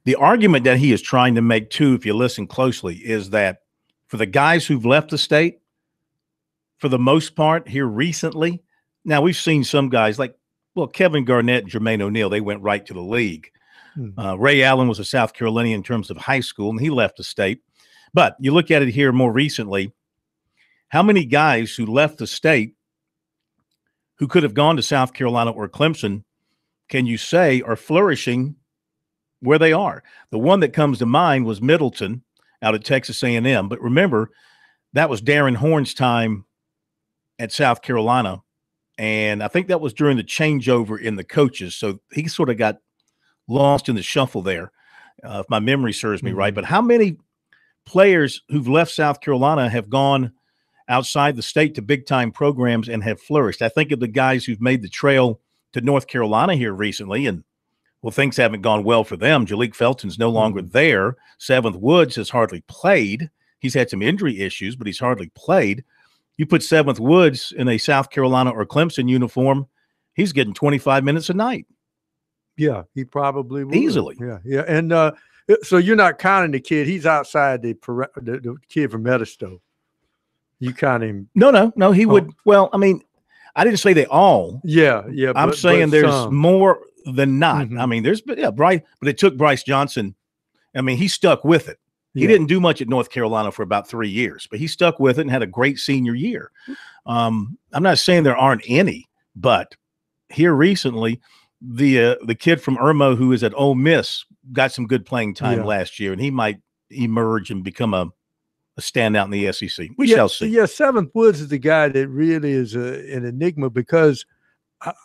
the argument that he is trying to make, too, if you listen closely, is that for the guys who've left the state, for the most part here recently, now, we've seen some guys like, Kevin Garnett and Jermaine O'Neal, they went right to the league. Ray Allen was a South Carolinian in terms of high school, and he left the state. But you look at it here more recently, how many guys who left the state who could have gone to South Carolina or Clemson can you say are flourishing where they are? The one that comes to mind was Middleton out at Texas A&M. But remember, that was Darren Horn's time at South Carolina. And I think that was during the changeover in the coaches. So he sort of got lost in the shuffle there, if my memory serves me right. But how many players who've left South Carolina have gone outside the state to big-time programs and have flourished? I think of the guys who've made the trail to North Carolina here recently, and, things haven't gone well for them. Jalik Felton's no longer there. Seventh Woods has hardly played. He's had some injury issues, but he's hardly played. You put Seventh Woods in a South Carolina or Clemson uniform, he's getting 25 minutes a night. Yeah, he probably would. Easily. Yeah. And so you're not counting the kid. He's outside the kid from Edisto. You count him. No, he would. Well, I mean, I didn't say they all. Yeah. I'm saying there's more than not. I mean, Bryce, but it took Bryce Johnson. I mean, he stuck with it. He didn't do much at North Carolina for about 3 years, but he stuck with it and had a great senior year. I'm not saying there aren't any, but here recently, the kid from Irmo who is at Ole Miss got some good playing time last year, and he might emerge and become a standout in the SEC. We shall see. Yeah, Seventh Woods is the guy that really is an enigma because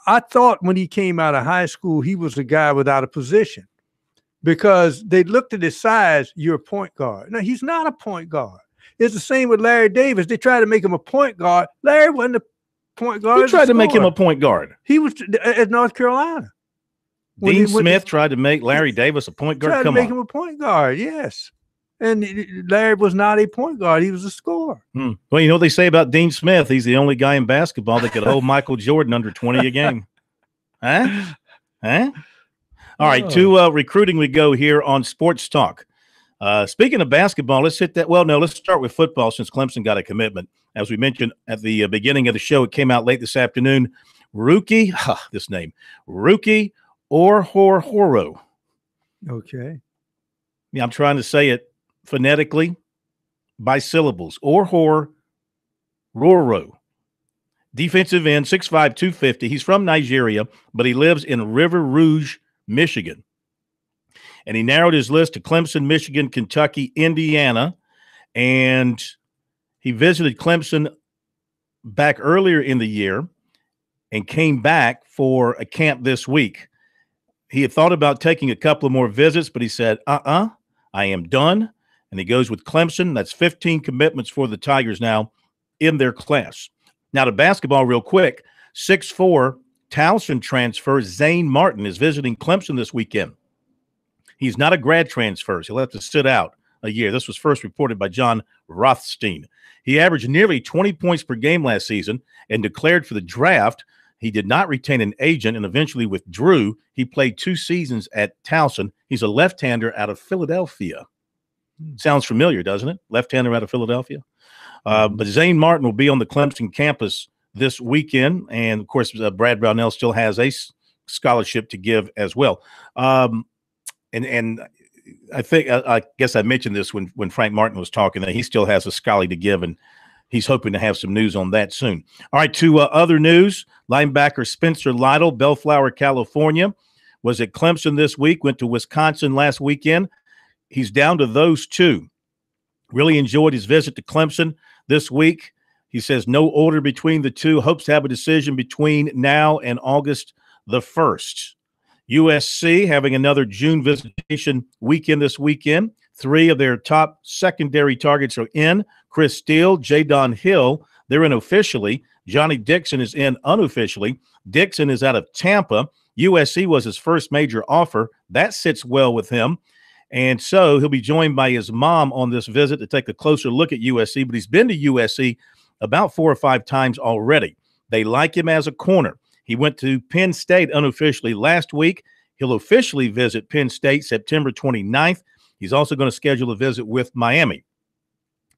I thought when he came out of high school, he was a guy without a position. Because they looked at his size, you're a point guard. No, he's not a point guard. It's the same with Larry Davis. They tried to make him a point guard. Larry wasn't a point guard. Who tried to make him a point guard? He was at North Carolina. Dean Smith tried to make Larry Davis a point guard? Tried to make him a point guard, yes. And Larry was not a point guard. He was a scorer. Well, you know what they say about Dean Smith? He's the only guy in basketball that could hold Michael Jordan under 20 a game. Huh? All right, to recruiting we go here on Sports Talk. Speaking of basketball, let's hit that. Well, no, let's start with football since Clemson got a commitment. As we mentioned at the beginning of the show, it came out late this afternoon. Ruki Orhorhoro. Okay. Yeah, I'm trying to say it phonetically. by syllables. Orhor Roro. Defensive end, 6'5", 250. He's from Nigeria, but he lives in River Rouge, Michigan. And he narrowed his list to Clemson, Michigan, Kentucky, Indiana. And he visited Clemson back earlier in the year and came back for a camp this week. He had thought about taking a couple of more visits, but he said, I am done. And he goes with Clemson. That's 15 commitments for the Tigers now in their class. Now to basketball real quick, 6'4", Towson transfer Zane Martin is visiting Clemson this weekend. He's not a grad transfer, so he'll have to sit out a year. This was first reported by John Rothstein. He averaged nearly 20 points per game last season and declared for the draft. He did not retain an agent and eventually withdrew. He played 2 seasons at Towson. He's a left-hander out of Philadelphia. Sounds familiar, doesn't it? Left-hander out of Philadelphia. But Zane Martin will be on the Clemson campus this weekend. And, of course, Brad Brownell still has a scholarship to give as well. And I think I guess I mentioned this when Frank Martin was talking, that he still has a scholarly to give, and he's hoping to have some news on that soon. All right, to other news, linebacker Spencer Lytle, Bellflower, California, was at Clemson this week, went to Wisconsin last weekend. He's down to those 2. Really enjoyed his visit to Clemson this week. He says no order between the 2. Hopes to have a decision between now and August the 1st. USC having another June visitation weekend this weekend. 3 of their top secondary targets are in. Chris Steele, Jadon Hill, they're in officially. Johnny Dixon is in unofficially. Dixon is out of Tampa. USC was his first major offer. That sits well with him. And so he'll be joined by his mom on this visit to take a closer look at USC. But he's been to USC about 4 or 5 times already. They like him as a corner. He went to Penn State unofficially last week. He'll officially visit Penn State September 29th. He's also going to schedule a visit with Miami.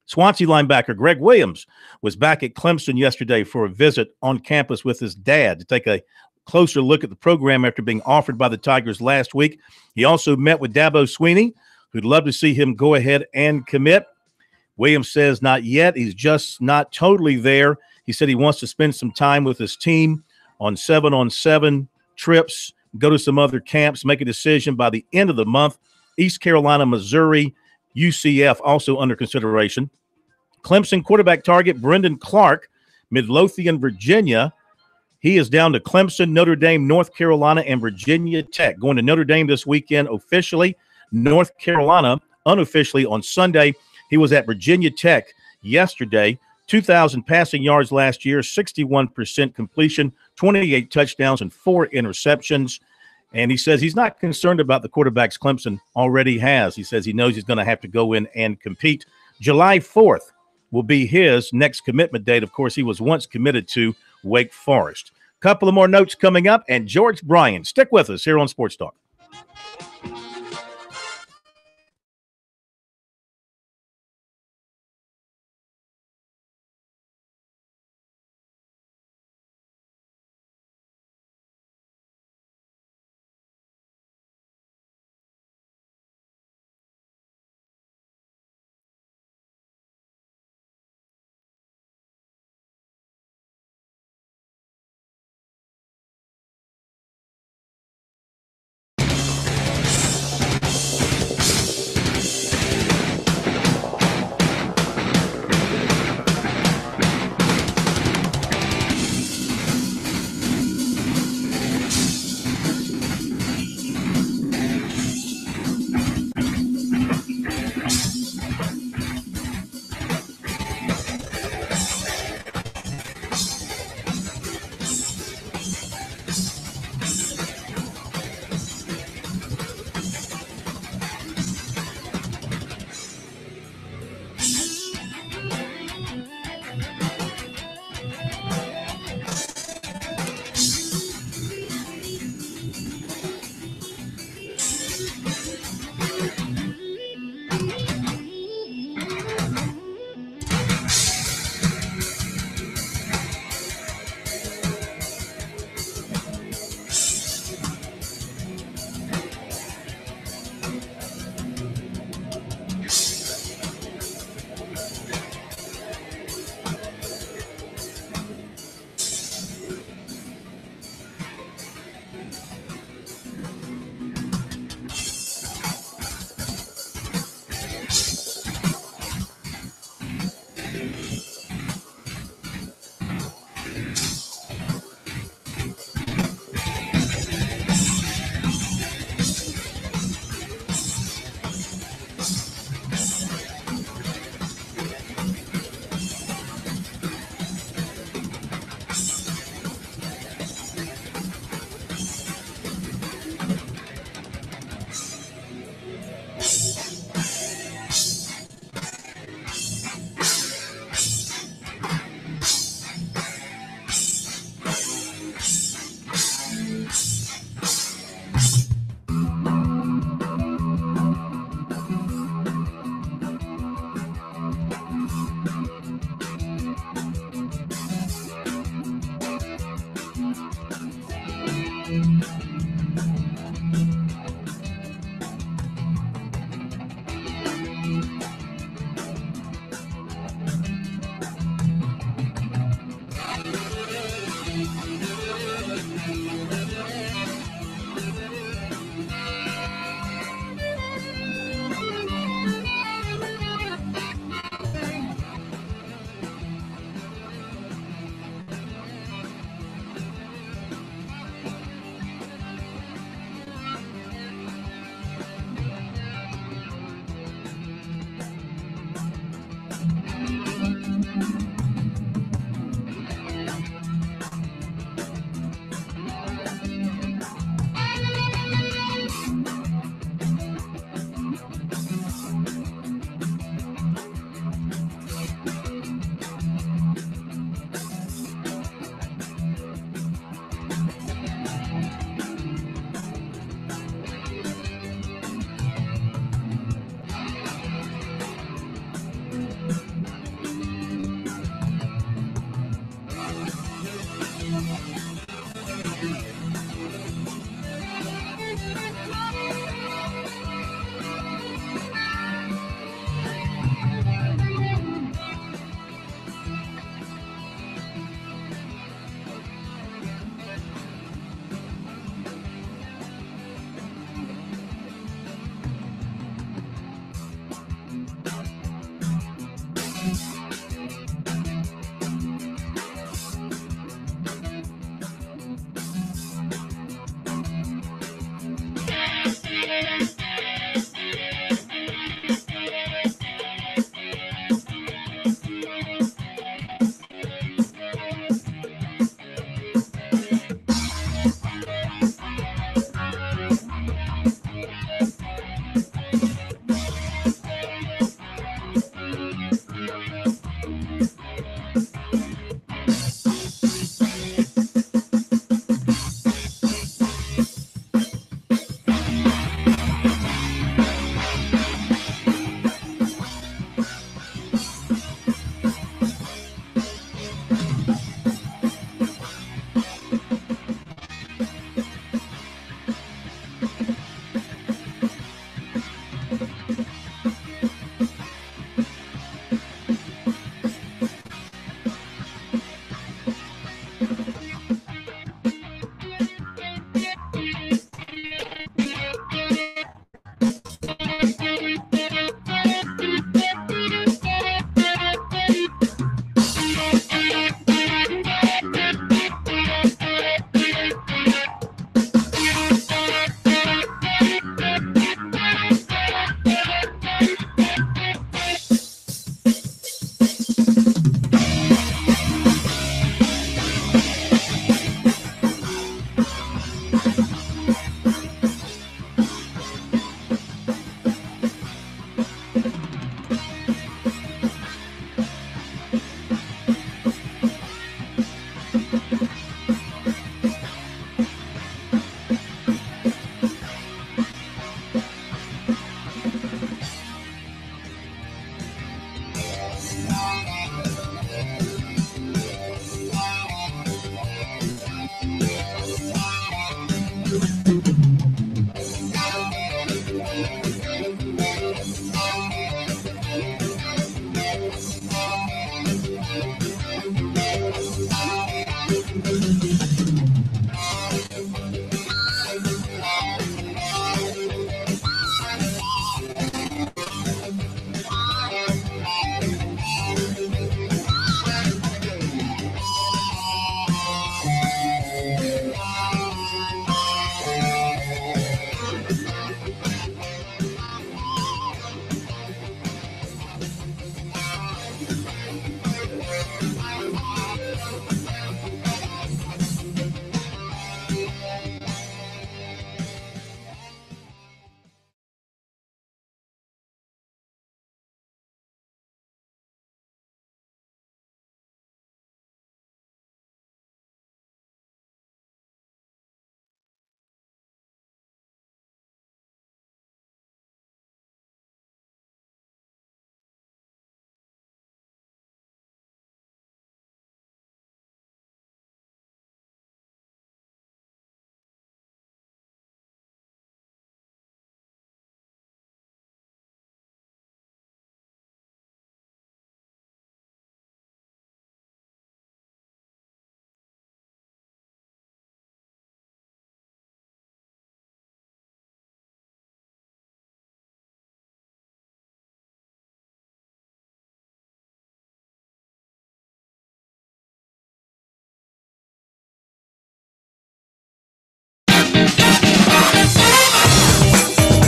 Swansea linebacker Greg Williams was back at Clemson yesterday for a visit on campus with his dad to take a closer look at the program after being offered by the Tigers last week. He also met with Dabo Swinney, who'd love to see him go ahead and commit. Williams says not yet. He's just not totally there. He said he wants to spend some time with his team on 7-on-7 trips, go to some other camps, make a decision by the end of the month. East Carolina, Missouri, UCF also under consideration. Clemson quarterback target Brendan Clark, Midlothian, Virginia. He is down to Clemson, Notre Dame, North Carolina, and Virginia Tech. Going to Notre Dame this weekend officially, North Carolina unofficially on Sunday. He was at Virginia Tech yesterday. 2,000 passing yards last year, 61% completion, 28 touchdowns, and 4 interceptions. And he says he's not concerned about the quarterbacks Clemson already has. He says he knows he's going to have to go in and compete. July 4th will be his next commitment date. Of course, he was once committed to Wake Forest. Couple of more notes coming up, and George Bryan. Stick with us here on Sports Talk.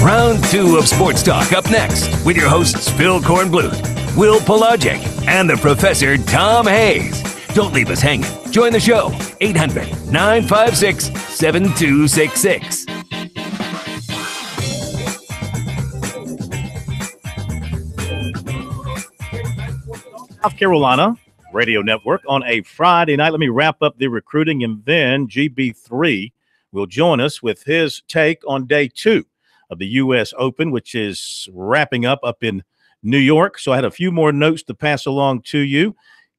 Round 2 of Sports Talk up next with your hosts Phil Kornbluth, Will Pelagic, and the Professor Tom Hayes. Don't leave us hanging. Join the show, 800-956-7266. South Carolina Radio Network on a Friday night. Let me wrap up the recruiting, and then GB3 will join us with his take on day 2 of the U.S. Open, which is wrapping up in New York. So I had a few more notes to pass along to you.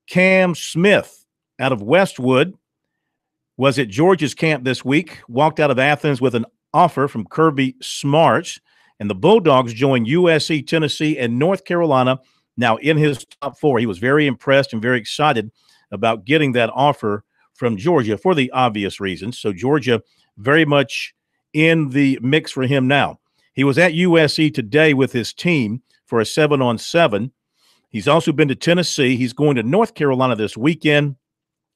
Cam Smith out of Westwood was at Georgia's camp this week, walked out of Athens with an offer from Kirby Smarts, and the Bulldogs joined USC, Tennessee, and North Carolina now in his top 4. He was very impressed and very excited about getting that offer from Georgia for the obvious reasons. So Georgia very much in the mix for him now. He was at USC today with his team for a 7-on-7. He's also been to Tennessee. He's going to North Carolina this weekend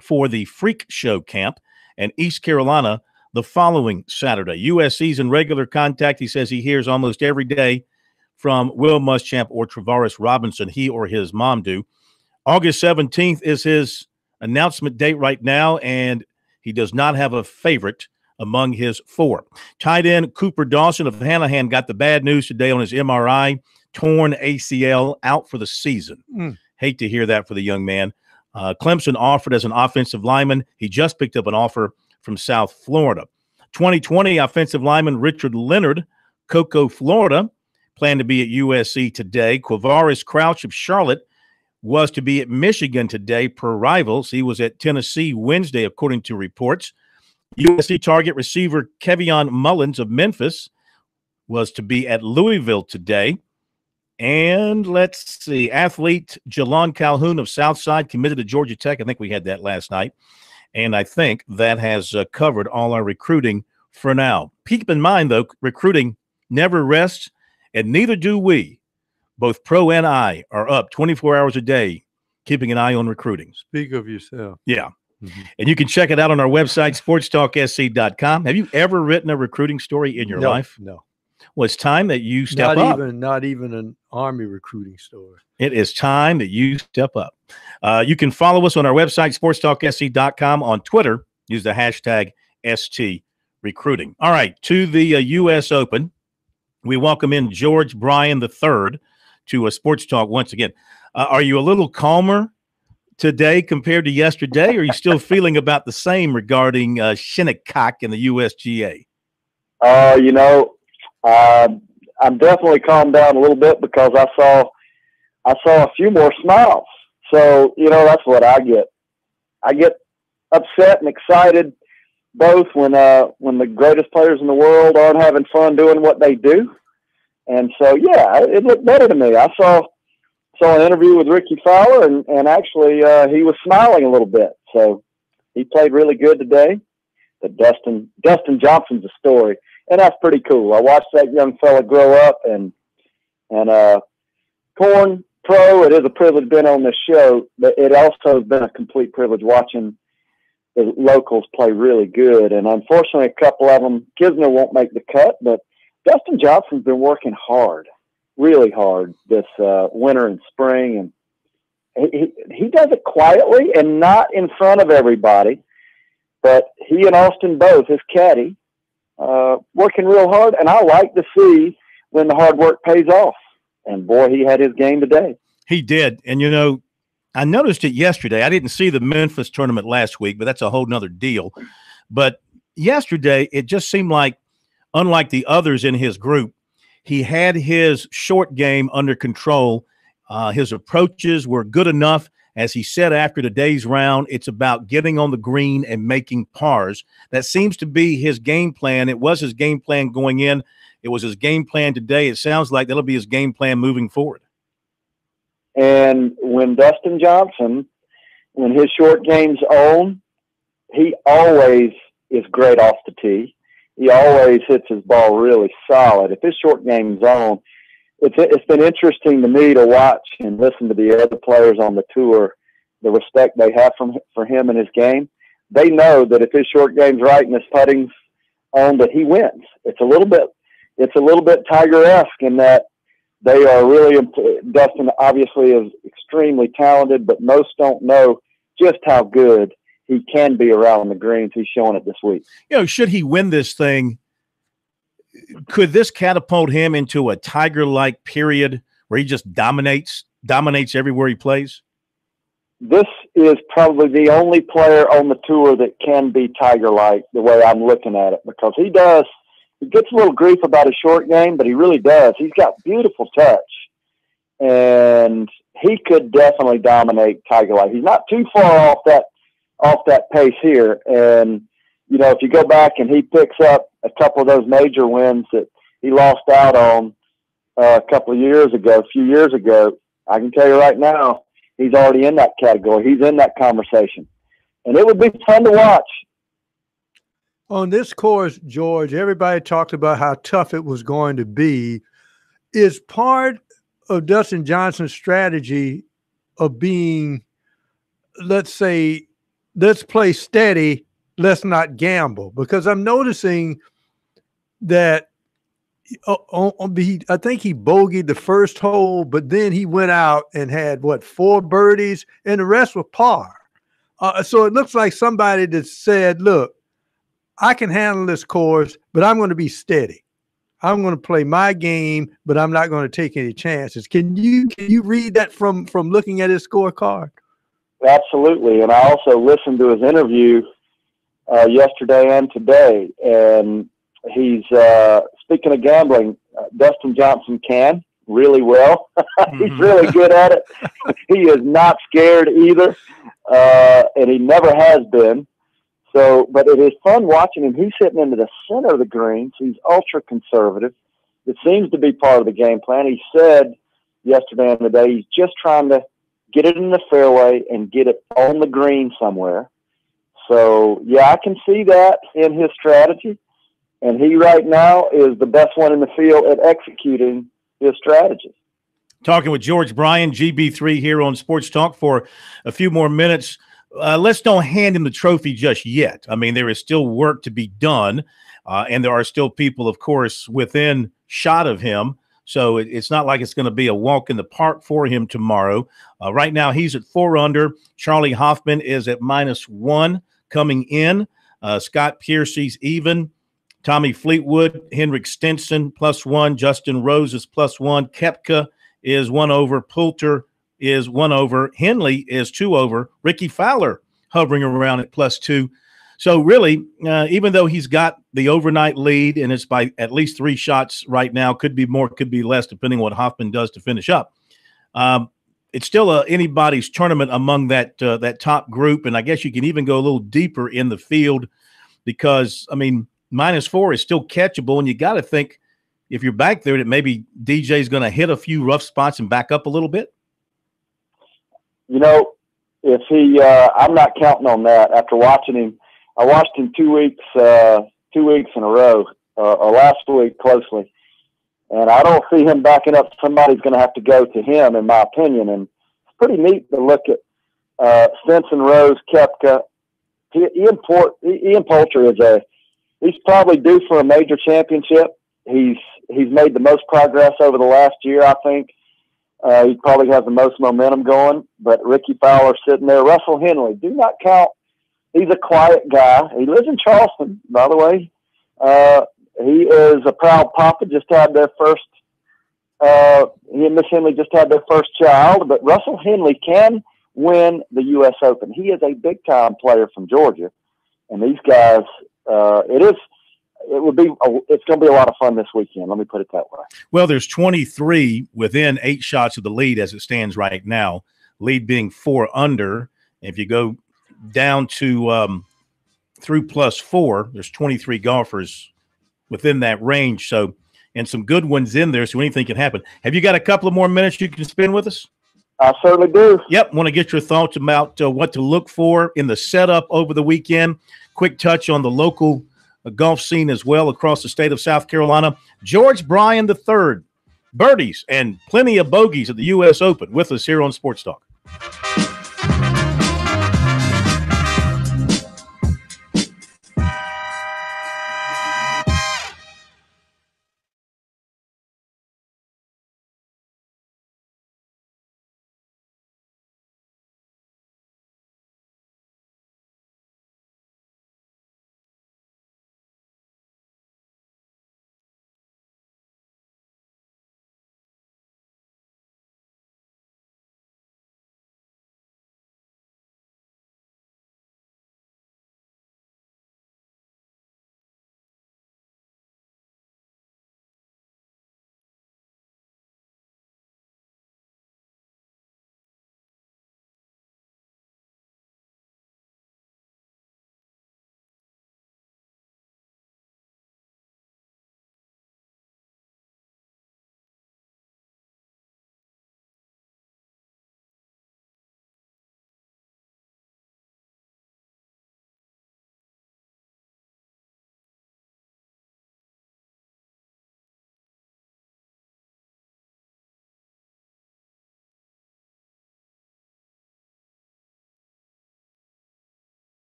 for the Freak Show camp, and East Carolina the following Saturday. USC's in regular contact. He says he hears almost every day from Will Muschamp or Travaris Robinson. He or his mom do. August 17th is his announcement date right now, and he does not have a favorite among his 4. Tight end Cooper Dawson of Hanahan got the bad news today on his MRI. Torn ACL, out for the season. Hate to hear that for the young man. Clemson offered as an offensive lineman. He just picked up an offer from South Florida. 2020 offensive lineman Richard Leonard, Cocoa, Florida, planned to be at USC today. Quavaris Crouch of Charlotte was to be at Michigan today per Rivals. He was at Tennessee Wednesday, according to reports. USC target receiver Kevion Mullins of Memphis was to be at Louisville today. And let's see, athlete Jalon Calhoun of Southside committed to Georgia Tech. I think we had that last night. And I think that has covered all our recruiting for now. Keep in mind, though, recruiting never rests, and neither do we. Both Pro and I are up 24 hours a day, keeping an eye on recruiting. Speak of yourself. Yeah. And you can check it out on our website, SportsTalkSC.com. Have you ever written a recruiting story in your life? No. Well, it's time that you step up. Not even an Army recruiting story. It is time that you step up. You can follow us on our website, SportsTalkSC.com. On Twitter, use the hashtag STRecruiting. All right, to the U.S. Open. We welcome in George Bryan III to Sports Talk once again. Are you a little calmer today compared to yesterday, or are you still feeling about the same regarding Shinnecock and the USGA? I'm definitely calmed down a little bit because I saw a few more smiles. So, that's what I get. I get upset and excited both when the greatest players in the world aren't having fun doing what they do. And so, yeah, it looked better to me. I saw an interview with Ricky Fowler, and actually he was smiling a little bit. So he played really good today. But Dustin Johnson's a story. And that's pretty cool. I watched that young fella grow up, and Corn Pro, it is a privilege being on this show, but it also has been a complete privilege watching the locals play really good. And unfortunately, a couple of them, Kisner won't make the cut, but Dustin Johnson's been working hard, really hard this winter and spring. And he does it quietly and not in front of everybody, but he and Austin both, his caddy, working real hard, and I like to see when the hard work pays off. And boy, he had his game today. He did. And I noticed it yesterday. I didn't see the Memphis tournament last week, but that's a whole nother deal. But yesterday, it just seemed like, unlike the others in his group, he had his short game under control. His approaches were good enough. As he said after today's round, it's about getting on the green and making pars. That seems to be his game plan. It was his game plan going in. It was his game plan today. It sounds like that'll be his game plan moving forward. And when Dustin Johnson, when his short game's on, he always is great off the tee. He always hits his ball really solid. If his short game's on, it's been interesting to me to watch and listen to the other players on the tour, the respect they have for him and his game. They know that if his short game's right and his putting's on, that he wins. It's a little bit Tiger-esque in that they are really – Dustin obviously is extremely talented, but most don't know just how good he can be around the greens. He's showing it this week. Should he win this thing, could this catapult him into a Tiger-like period where he just dominates everywhere he plays? This is probably the only player on the tour that can be Tiger-like the way I'm looking at it, because he gets a little grief about his short game, but he really does. He's got beautiful touch, and he could definitely dominate Tiger-like. He's not too far off that pace here. And, if you go back and he picks up a couple of those major wins that he lost out on a few years ago, I can tell you right now, he's already in that category. He's in that conversation. And it would be fun to watch. On this course, George, everybody talked about how tough it was going to be. Is part of Dustin Johnson's strategy of being, let's say, let's play steady let's not gamble, because I'm noticing that I think he bogeyed the first hole, but then he went out and had 4 birdies, and the rest were par. So it looks like somebody that said, look, I can handle this course, but I'm going to be steady. I'm going to play my game, but I'm not going to take any chances. Can you read that from looking at his scorecard? Absolutely. And I also listened to his interview yesterday and today, and he's speaking of gambling. Dustin Johnson can really well. He's really good at it. He is not scared either, and he never has been. So, but it is fun watching him. He's sitting into the center of the green, so he's ultra conservative. It seems to be part of the game plan. He said yesterday and today he's just trying to get it in the fairway and get it on the green somewhere. So, yeah, I can see that in his strategy. And he right now is the best one in the field at executing his strategy. Talking with George Bryan, GB3 here on Sports Talk for a few more minutes. Let's don't hand him the trophy just yet. I mean, there is still work to be done, and there are still people, of course, within shot of him. So it's not like it's going to be a walk in the park for him tomorrow. Right now, he's at 4 under. Charlie Hoffman is at -1 coming in. Scott Piercy's even. Tommy Fleetwood, Henrik Stenson +1. Justin Rose is +1. Koepka is 1 over. Poulter is 1 over. Henley is 2 over. Ricky Fowler hovering around at +2. So really, even though he's got the overnight lead and it's by at least 3 shots right now, could be more, could be less, depending on what Hoffman does to finish up. It's still anybody's tournament among that top group, and I guess you can even go a little deeper in the field because, I mean, -4 is still catchable, and you got to think if you're back there that maybe DJ's going to hit a few rough spots and back up a little bit. You know, if he, I'm not counting on that. After watching him, I watched him 2 weeks in a row, or last week closely, and I don't see him backing up. Somebody's going to have to go to him, in my opinion. And it's pretty neat to look at Stenson, Rose, Koepka. Ian Poulter he's probably due for a major championship. He's made the most progress over the last year, I think. He probably has the most momentum going, but Ricky Fowler sitting there. Russell Henley, do not count. He's a quiet guy. He lives in Charleston, by the way. He is a proud papa, just had their first, he and Miss Henley just had their first child, but Russell Henley can win the U.S. Open. He is a big-time player from Georgia, and these guys, it's going to be a lot of fun this weekend. Let me put it that way. Well, there's 23 within 8 shots of the lead as it stands right now, lead being 4 under. If you go down to through +4, there's 23 golfers within that range. So, and some good ones in there, so anything can happen. Have you got a couple of more minutes you can spend with us? I certainly do. Yep. Want to get your thoughts about what to look for in the setup over the weekend. Quick touch on the local golf scene as well across the state of South Carolina. George Bryan III, birdies and plenty of bogeys at the U.S. Open with us here on Sports Talk.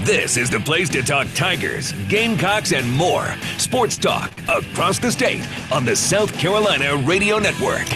This is the place to talk Tigers, Gamecocks, and more. Sports talk across the state on the South Carolina Radio Network.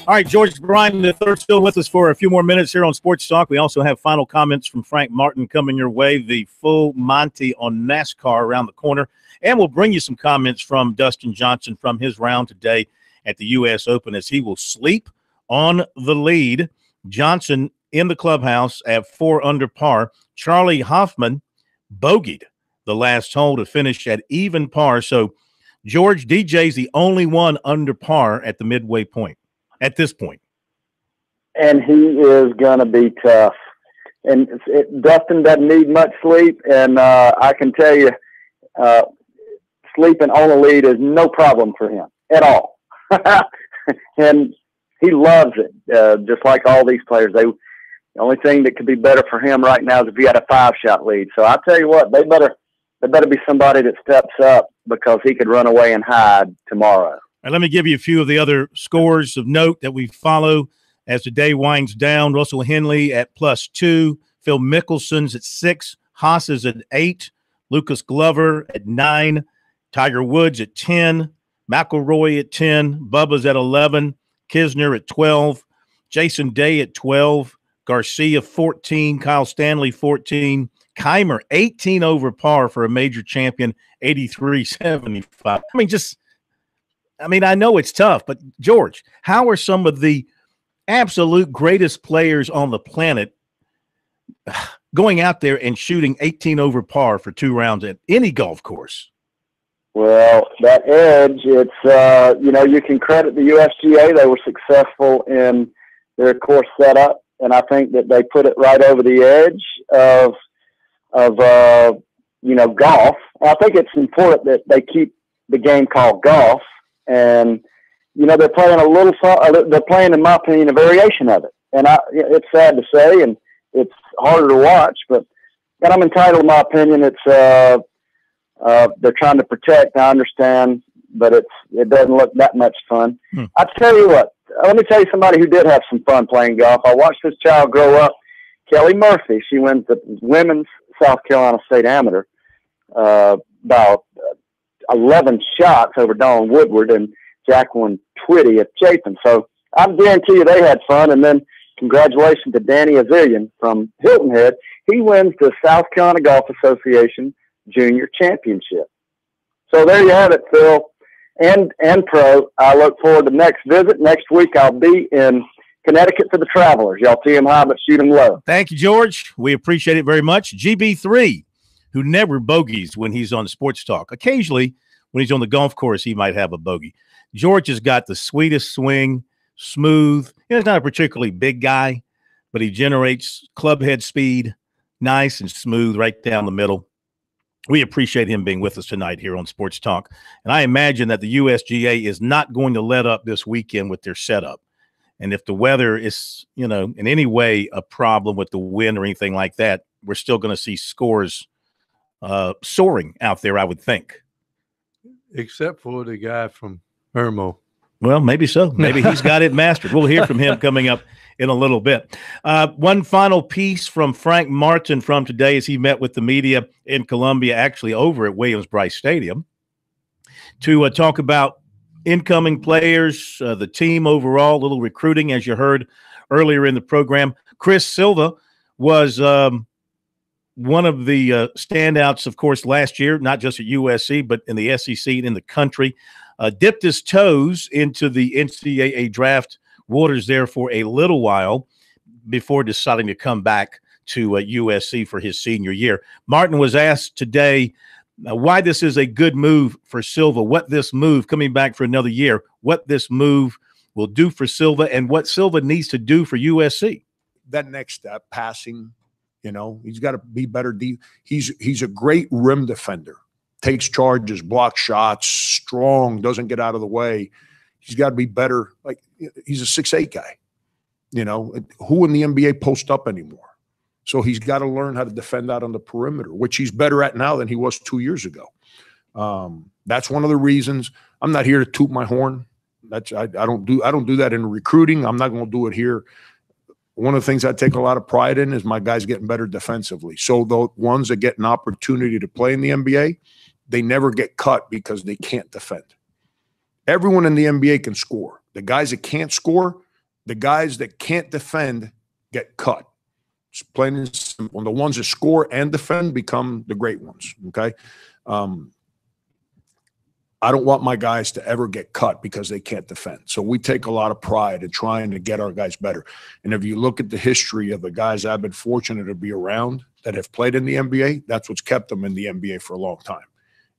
All right, George Bryan III still with us for a few more minutes here on Sports Talk. We also have final comments from Frank Martin coming your way, the full Monty on NASCAR around the corner. And we'll bring you some comments from Dustin Johnson from his round today at the U.S. Open as he will sleep on the lead. Johnson in the clubhouse at 4 under par. Charlie Hoffman bogeyed the last hole to finish at even par. So, George, DJ's the only one under par at the midway point. At this point. And he is going to be tough. And Dustin doesn't need much sleep. And I can tell you, sleeping on a lead is no problem for him at all. And he loves it, just like all these players. The only thing that could be better for him right now is if he had a 5-shot lead. So I tell you what, they better be somebody that steps up because he could run away and hide tomorrow. And let me give you a few of the other scores of note that we follow as the day winds down. Russell Henley at +2. Phil Mickelson's at 6. Haas is at 8. Lucas Glover at 9. Tiger Woods at 10. McIlroy at 10. Bubba's at 11. Kisner at 12. Jason Day at 12. Garcia 14. Kyle Stanley 14. Keimer 18 over par for a major champion, 83.75. I mean, I know it's tough, but George, how are some of the absolute greatest players on the planet going out there and shooting 18 over par for 2 rounds at any golf course? Well, that edge, it's, you can credit the USGA. They were successful in their course setup, and I think that they put it right over the edge of golf. I think it's important that they keep the game called golf. And, they're playing they're playing, in my opinion, a variation of it. And it's sad to say, and it's harder to watch, but I'm entitled to my opinion. It's, they're trying to protect, I understand, but it doesn't look that much fun. I tell you what, let me tell you somebody who did have some fun playing golf. I watched this child grow up, Kelly Murphy. She wins the women's South Carolina State Amateur, about 11 shots over Dawn Woodward and Jacqueline Twitty at Chapin. So I guarantee you they had fun. And then congratulations to Danny Azilian from Hilton Head. He wins the South Carolina Golf Association Junior Championship. So there you have it, Phil and Pro. I look forward to the next visit. Next week I'll be in Connecticut for the Travelers. Y'all tee 'em high but shoot 'em low. Thank you, George. We appreciate it very much. GB3, who never bogeys when he's on Sports Talk. Occasionally, when he's on the golf course, he might have a bogey. George has got the sweetest swing, smooth. He's not a particularly big guy, but he generates club head speed, nice and smooth right down the middle. We appreciate him being with us tonight here on Sports Talk. And I imagine that the USGA is not going to let up this weekend with their setup. And if the weather is, in any way a problem with the wind or anything like that, we're still going to see scores soaring out there, I would think. Except for the guy from Irmo. Well, maybe so. Maybe he's got it mastered. We'll hear from him coming up in a little bit. One final piece from Frank Martin from today as he met with the media in Columbia, actually over at Williams-Brice Stadium, to talk about incoming players, the team overall, a little recruiting, as you heard earlier in the program. Chris Silva was one of the standouts, of course, last year, not just at USC, but in the SEC and in the country. Dipped his toes into the NCAA draft waters there for a little while before deciding to come back to USC for his senior year. Martin was asked today why this is a good move for Silva, what this move, coming back for another year, what this move will do for Silva and what Silva needs to do for USC. That next step, passing, he's got to be better. He's a great rim defender. Takes charges, blocks shots, strong, doesn't get out of the way. He's got to be better. Like, he's a 6'8" guy. Who in the NBA post up anymore? So he's got to learn how to defend out on the perimeter, which he's better at now than he was 2 years ago. That's one of the reasons. I'm not here to toot my horn. I don't do that in recruiting. I'm not going to do it here. One of the things I take a lot of pride in is my guys getting better defensively. So the ones that get an opportunity to play in the NBA, they never get cut because they can't defend. Everyone in the NBA can score. The guys that can't score, the guys that can't defend get cut. It's plain and simple. The ones that score and defend become the great ones, okay? I don't want my guys to ever get cut because they can't defend. So we take a lot of pride in trying to get our guys better. And if you look at the history of the guys I've been fortunate to be around that have played in the NBA, that's what's kept them in the NBA for a long time,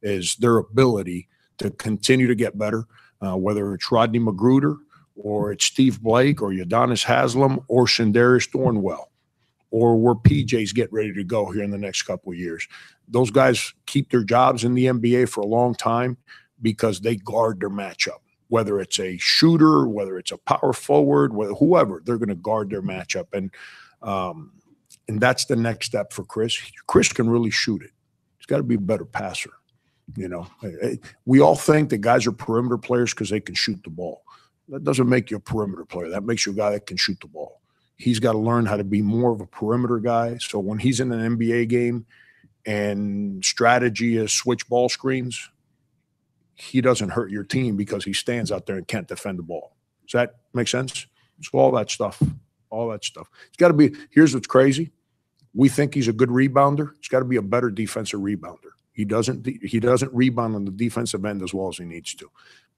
is their ability to continue to get better, whether it's Rodney Magruder or it's Steve Blake or Udonis Haslem or Shandarius Thornwell, or where PJ's get ready to go here in the next couple of years. Those guys keep their jobs in the NBA for a long time because they guard their matchup. Whether it's a shooter, whether it's a power forward, whoever, they're going to guard their matchup. And that's the next step for Chris. Chris can really shoot it. He's got to be a better passer. You know, we all think that guys are perimeter players because they can shoot the ball. That doesn't make you a perimeter player. That makes you a guy that can shoot the ball. He's got to learn how to be more of a perimeter guy. So when he's in an NBA game and strategy is switch ball screens, he doesn't hurt your team because he stands out there and can't defend the ball. Does that make sense? So all that stuff. It's got to be – here's what's crazy. We think he's a good rebounder. He's got to be a better defensive rebounder. He doesn't rebound on the defensive end as well as he needs to.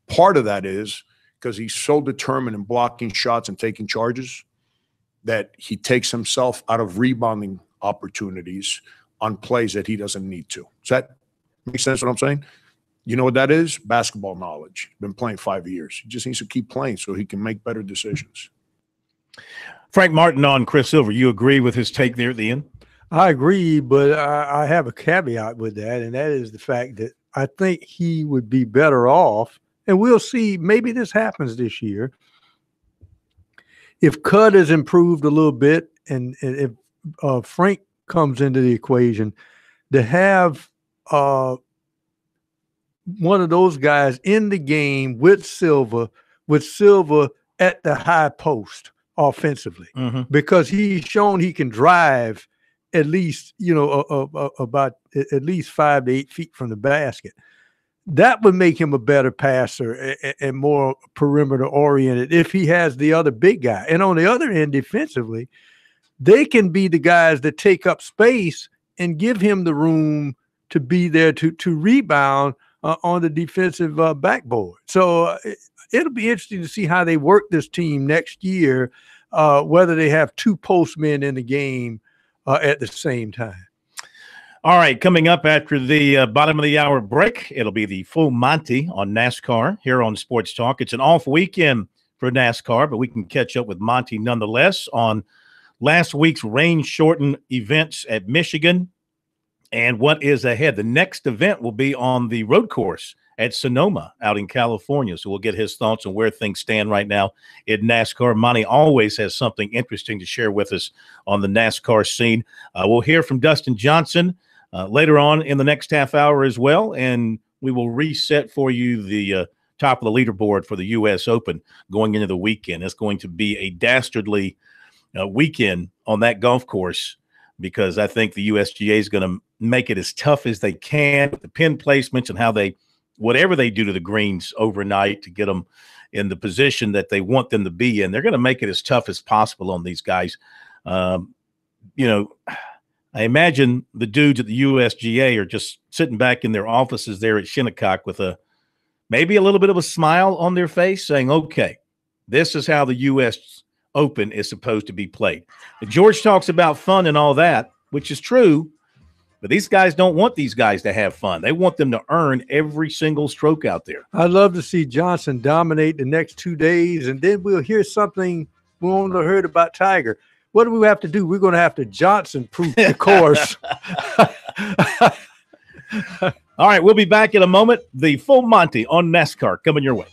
Part of that is because he's so determined in blocking shots and taking charges that he takes himself out of rebounding opportunities on plays that he doesn't need to. Does that make sense what I'm saying? You know what that is? Basketball knowledge. Been playing 5 years. He just needs to keep playing so he can make better decisions. Frank Martin on Chris Silver. You agree with his take there at the end? I agree, but I have a caveat with that, and that is the fact that I think he would be better off, and we'll see, maybe this happens this year, if Cud has improved a little bit and if Frank comes into the equation, to have one of those guys in the game with Silva at the high post offensively, because he's shown he can drive at least, about at least 5 to 8 feet from the basket. That would make him a better passer and more perimeter oriented if he has the other big guy. And on the other end, defensively, they can be the guys that take up space and give him the room to be there to rebound on the defensive backboard. So it'll be interesting to see how they work this team next year, whether they have two postmen in the game at the same time. All right, coming up after the bottom of the hour break, it'll be the full Monty on NASCAR here on Sports Talk. It's an off weekend for NASCAR, but we can catch up with Monty nonetheless on last week's rain-shortened events at Michigan and what is ahead. The next event will be on the road course at Sonoma out in California, so we'll get his thoughts on where things stand right now in NASCAR. Monty always has something interesting to share with us on the NASCAR scene. We'll hear from Dustin Johnson later on in the next half hour as well, and we will reset for you the top of the leaderboard for the U.S. Open going into the weekend. It's going to be a dastardly weekend on that golf course because I think the USGA is going to make it as tough as they can with the pin placements and how they whatever they do to the greens overnight to get them in the position that they want them to be in. They're going to make it as tough as possible on these guys. I imagine the dudes at the USGA are just sitting back in their offices there at Shinnecock with maybe a little bit of a smile on their face saying, okay, this is how the U.S. Open is supposed to be played. George talks about fun and all that, which is true, but these guys don't want these guys to have fun. They want them to earn every single stroke out there. I'd love to see Johnson dominate the next 2 days, and then we'll hear something we won't have heard about Tiger. What do we have to do? We're going to have to Johnson-proof the course. All right, we'll be back in a moment. The full Monty on NASCAR coming your way.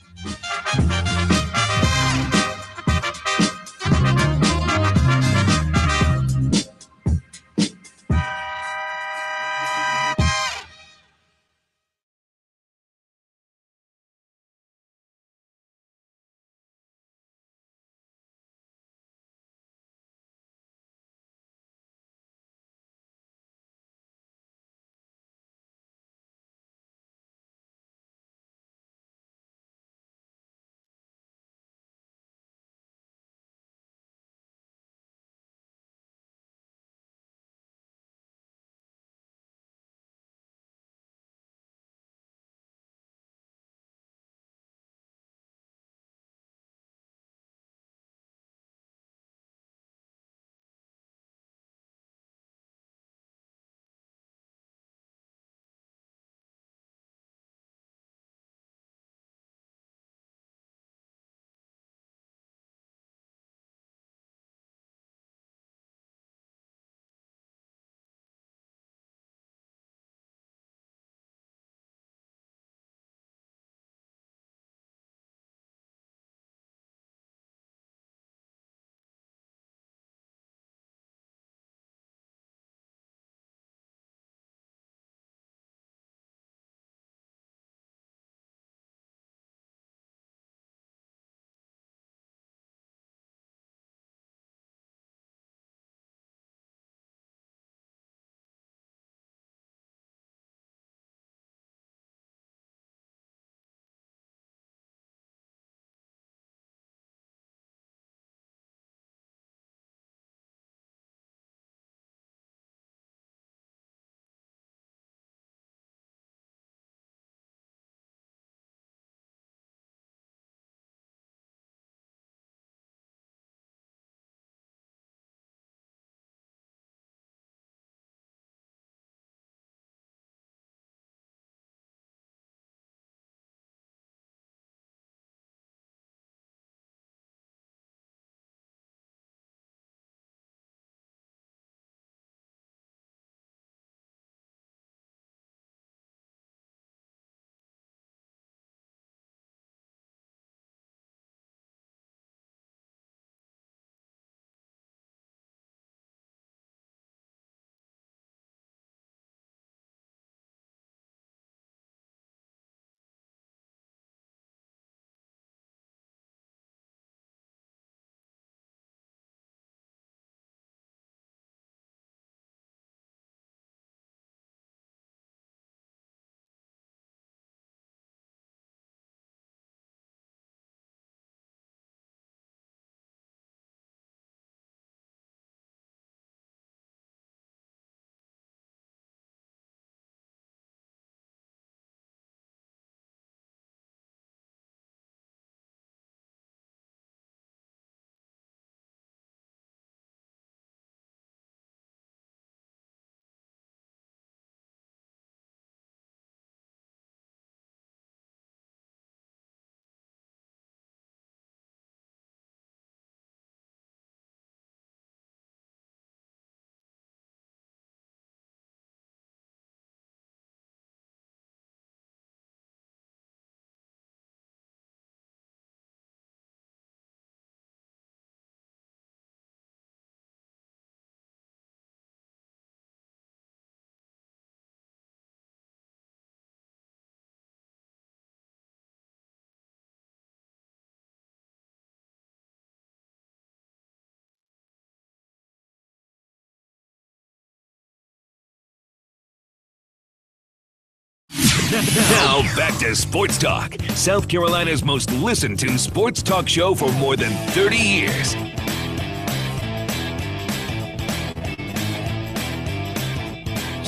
Now back to Sports Talk, South Carolina's most listened to sports talk show for more than 30 years.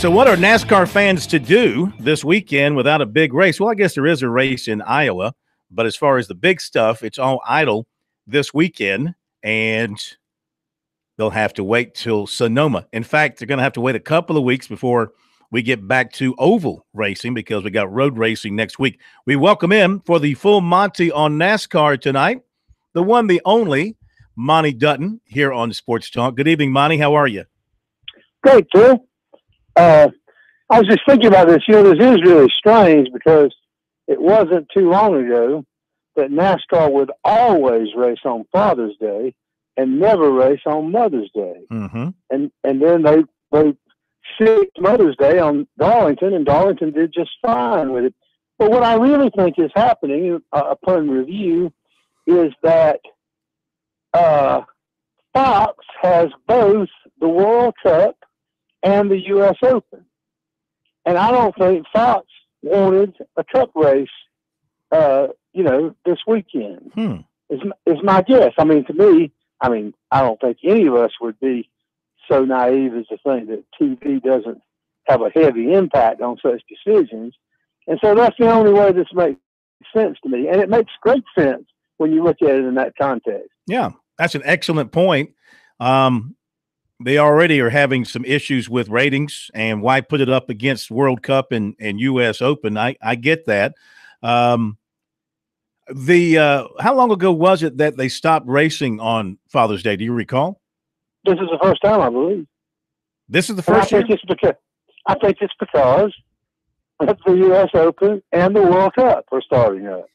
So what are NASCAR fans to do this weekend without a big race? Well, I guess there is a race in Iowa, but as far as the big stuff, it's all idle this weekend, and they'll have to wait till Sonoma. In fact, they're going to have to wait a couple of weeks before we get back to oval racing because we got road racing next week. We welcome in for the full Monty on NASCAR tonight, the one, the only, Monty Dutton here on Sports Talk. Good evening, Monty. How are you? Great, Phil. I was just thinking about this. This is really strange because it wasn't too long ago that NASCAR would always race on Father's Day and never race on Mother's Day. Mm-hmm. And then they fixed Mother's Day on Darlington, and Darlington did just fine with it. But what I really think is happening upon review is that Fox has both the World Cup and the U.S. Open. And I don't think Fox wanted a cup race, this weekend. Is my guess. I mean, to me, I don't think any of us would be so naive as to think that TV doesn't have a heavy impact on such decisions. And so that's the only way this makes sense to me. And it makes great sense when you look at it in that context. Yeah, that's an excellent point. They already are having some issues with ratings, and why put it up against World Cup and U.S. Open? I get that. How long ago was it that they stopped racing on Father's Day? Do you recall? This is the first time, I believe. This is the first year? I think it's because the U.S. Open and the World Cup are starting up.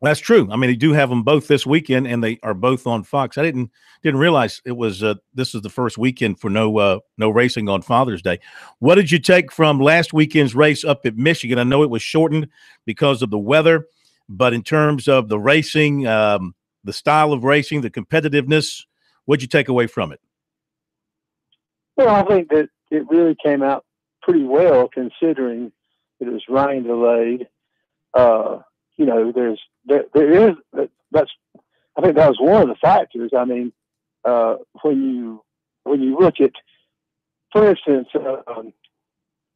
That's true. I mean, they do have them both this weekend, and they are both on Fox. I didn't realize it was this is the first weekend for no racing on Father's Day. What did you take from last weekend's race up at Michigan? I know it was shortened because of the weather, but in terms of the racing, the style of racing, the competitiveness, what'd you take away from it? Well, I think that it really came out pretty well considering that it was rain delayed. I think that was one of the factors. I mean, when you look at, for instance,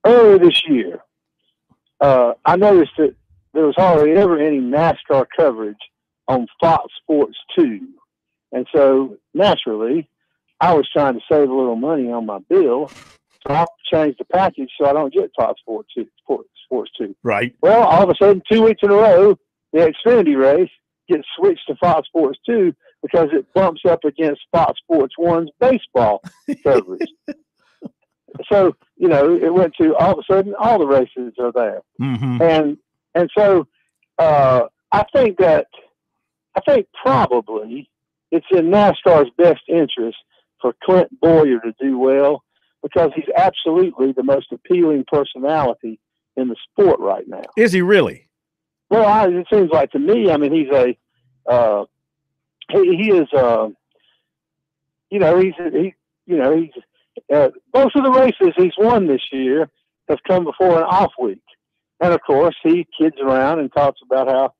earlier this year, I noticed that there was hardly ever any NASCAR coverage on Fox Sports 2. And so naturally, I was trying to save a little money on my bill. So I changed the package so I don't get Fox Sports 2. Right. Well, all of a sudden, 2 weeks in a row, the Xfinity race gets switched to Fox Sports 2 because it bumps up against Fox Sports 1's baseball coverage. So, it went to all of a sudden all the races are there. Mm-hmm. And so I think probably it's in NASCAR's best interest for Clint Boyer to do well because he's absolutely the most appealing personality in the sport right now. Is he really? Well, it seems like to me. I mean, he's most of the races he's won this year have come before an off week, and of course he kids around and talks about how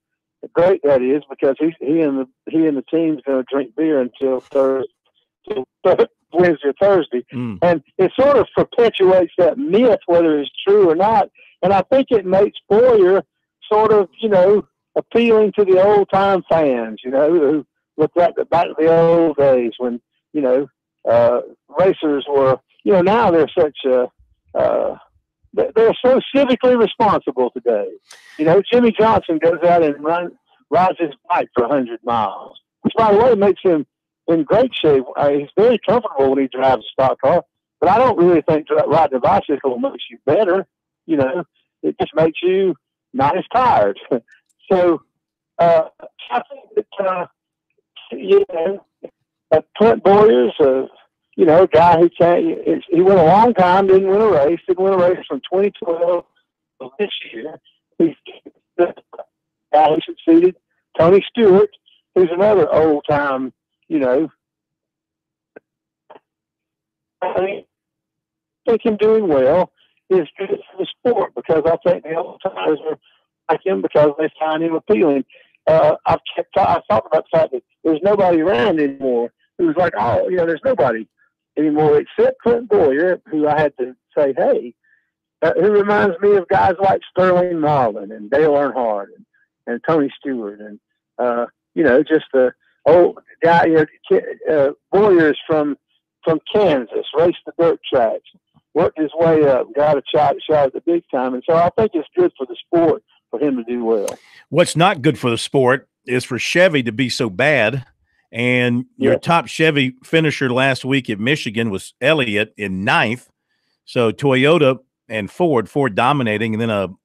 great that is because he and the team's going to drink beer until Wednesday or Thursday, and it sort of perpetuates that myth whether it's true or not. And I think it makes Boyer sort of, appealing to the old time fans, who look back to the old days when, racers were, now they're such they're so civically responsible today. Jimmy Johnson goes out and rides his bike for 100 miles, which by the way makes him in great shape. He's very comfortable when he drives a stock car, but I don't really think riding a bicycle makes you better. It just makes you not as tired. So I think that Clint Boyer's a guy who he went a long time, didn't win a race from 2012 to this year. He's the guy who succeeded Tony Stewart, who's another old time, I think him doing well. is good for the sport, because I think the old timers are like him because they find him appealing. I've talked about the fact that there's nobody around anymore who's like, oh, there's nobody anymore except Clint Boyer, who I had to say, hey, who reminds me of guys like Sterling Marlin and Dale Earnhardt and Tony Stewart and just the old guy. Boyer is from Kansas, raced the dirt tracks, worked his way up, got a shot at the big time, and so I think it's good for the sport for him to do well. What's not good for the sport is for Chevy to be so bad. And your top Chevy finisher last week at Michigan was Elliott in 9th. So Toyota and Ford dominating, and then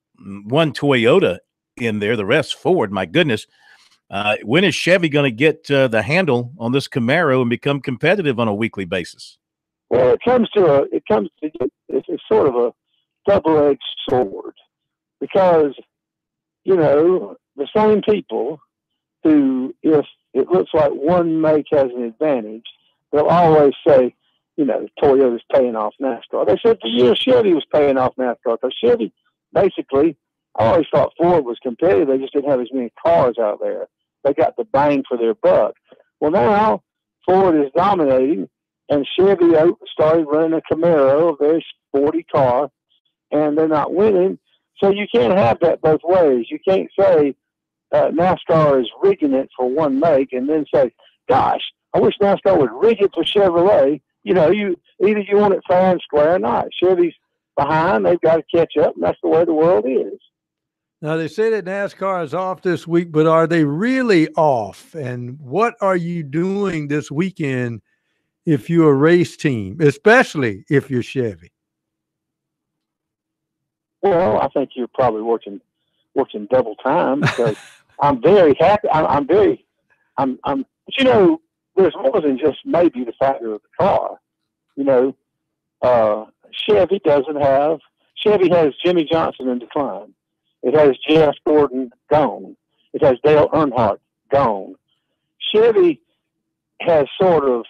one Toyota in there, the rest Ford. My goodness. When is Chevy going to get the handle on this Camaro and become competitive on a weekly basis? Well, it's sort of a double-edged sword, because, the same people who, if it looks like one make has an advantage, they'll always say, Toyota's paying off NASCAR. They said for years Chevy was paying off NASCAR, because Chevy, basically, I always thought Ford was competitive. They just didn't have as many cars out there. They got the bang for their buck. Well, now Ford is dominating, and Chevy started running a Camaro, a very sporty car, and they're not winning. So you can't have that both ways. You can't say NASCAR is rigging it for one make and then say, gosh, I wish NASCAR would rig it for Chevrolet. Either you want it fair and square or not. Chevy's behind. They've got to catch up, and that's the way the world is. Now, they say that NASCAR is off this week, but are they really off? And what are you doing this weekend if you're a race team, especially if you're Chevy? Well, I think you're probably working double time, because I'm very happy. But there's more than just maybe the factor of the car. Chevy has Jimmy Johnson in decline. It has Jeff Gordon gone. It has Dale Earnhardt gone. Chevy has all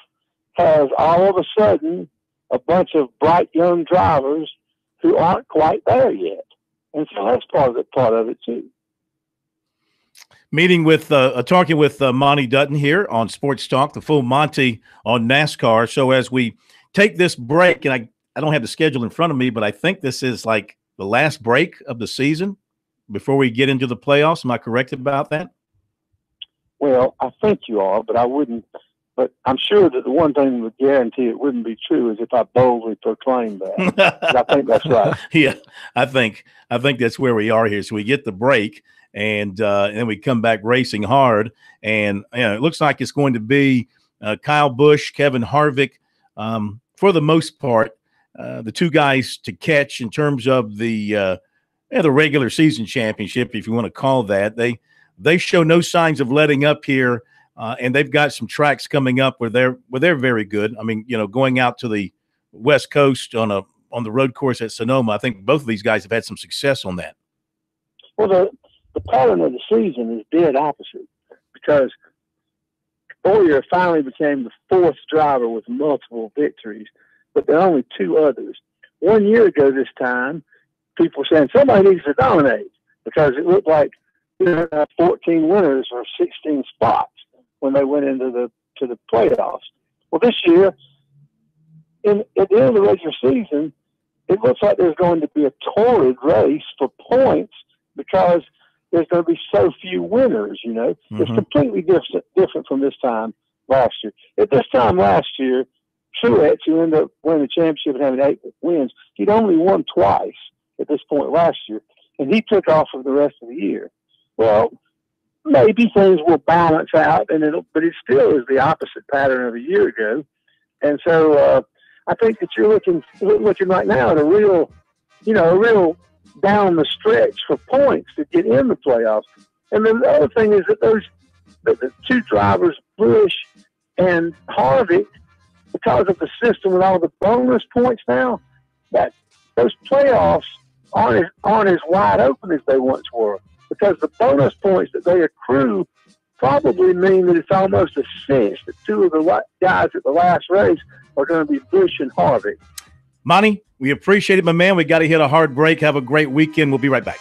of a sudden a bunch of bright young drivers who aren't quite there yet. And so that's part of it too. Talking with Monty Dutton here on Sports Talk, the full Monty on NASCAR. So as we take this break, and I don't have the schedule in front of me, but I think this is like the last break of the season before we get into the playoffs. Am I correct about that? Well, I think you are, but I wouldn't. But I'm sure that the one thing would guarantee it wouldn't be true is if I boldly proclaimed that. I think that's right. Yeah, I think that's where we are here. So we get the break, and then we come back racing hard. And it looks like it's going to be Kyle Busch, Kevin Harvick, for the most part, the two guys to catch in terms of the regular season championship, if you want to call that. They show no signs of letting up here, and they've got some tracks coming up where they're very good. I mean, going out to the West Coast on the road course at Sonoma, I think both of these guys have had some success on that. Well, the pattern of the season is dead opposite, because Boyer finally became the fourth driver with multiple victories, but there are only two others. 1 year ago this time, people were saying somebody needs to dominate, because it looked like 14 winners or 16 spots when they went into the playoffs. Well, this year, at the end of the regular season, it looks like there's going to be a torrid race for points, because there's going to be so few winners. Mm-hmm. It's completely different from this time last year. At this time last year, Truex, who ended up winning the championship and having 8 wins, he'd only won twice at this point last year, and he took off for the rest of the year. Well, maybe things will balance out, but it still is the opposite pattern of a year ago. And so I think that you're looking right now at a real down the stretch for points to get in the playoffs. And then the other thing is that the two drivers, Busch and Harvick, because of the system with all the bonus points now, that those playoffs aren't as wide open as they once were, because the bonus points that they accrue probably mean that it's almost a cinch that two of the guys at the last race are going to be Busch and Harvick. Monty, We appreciate it, my man. We got to hit a hard break. Have a great weekend. We'll be right back.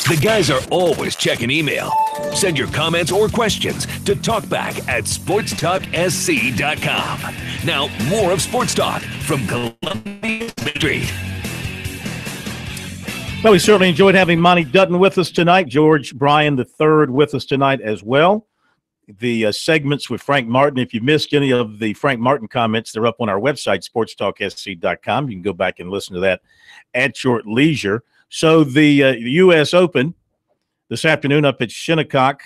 The guys are always checking email. Send your comments or questions to talkback@sportstalksc.com. Now, more of Sports Talk from Columbia Street. Well, we certainly enjoyed having Monty Dutton with us tonight. George Bryan III with us tonight as well. The segments with Frank Martin, if you missed any of the Frank Martin comments, they're up on our website, sportstalksc.com. You can go back and listen to that at your leisure. So the U.S. Open this afternoon up at Shinnecock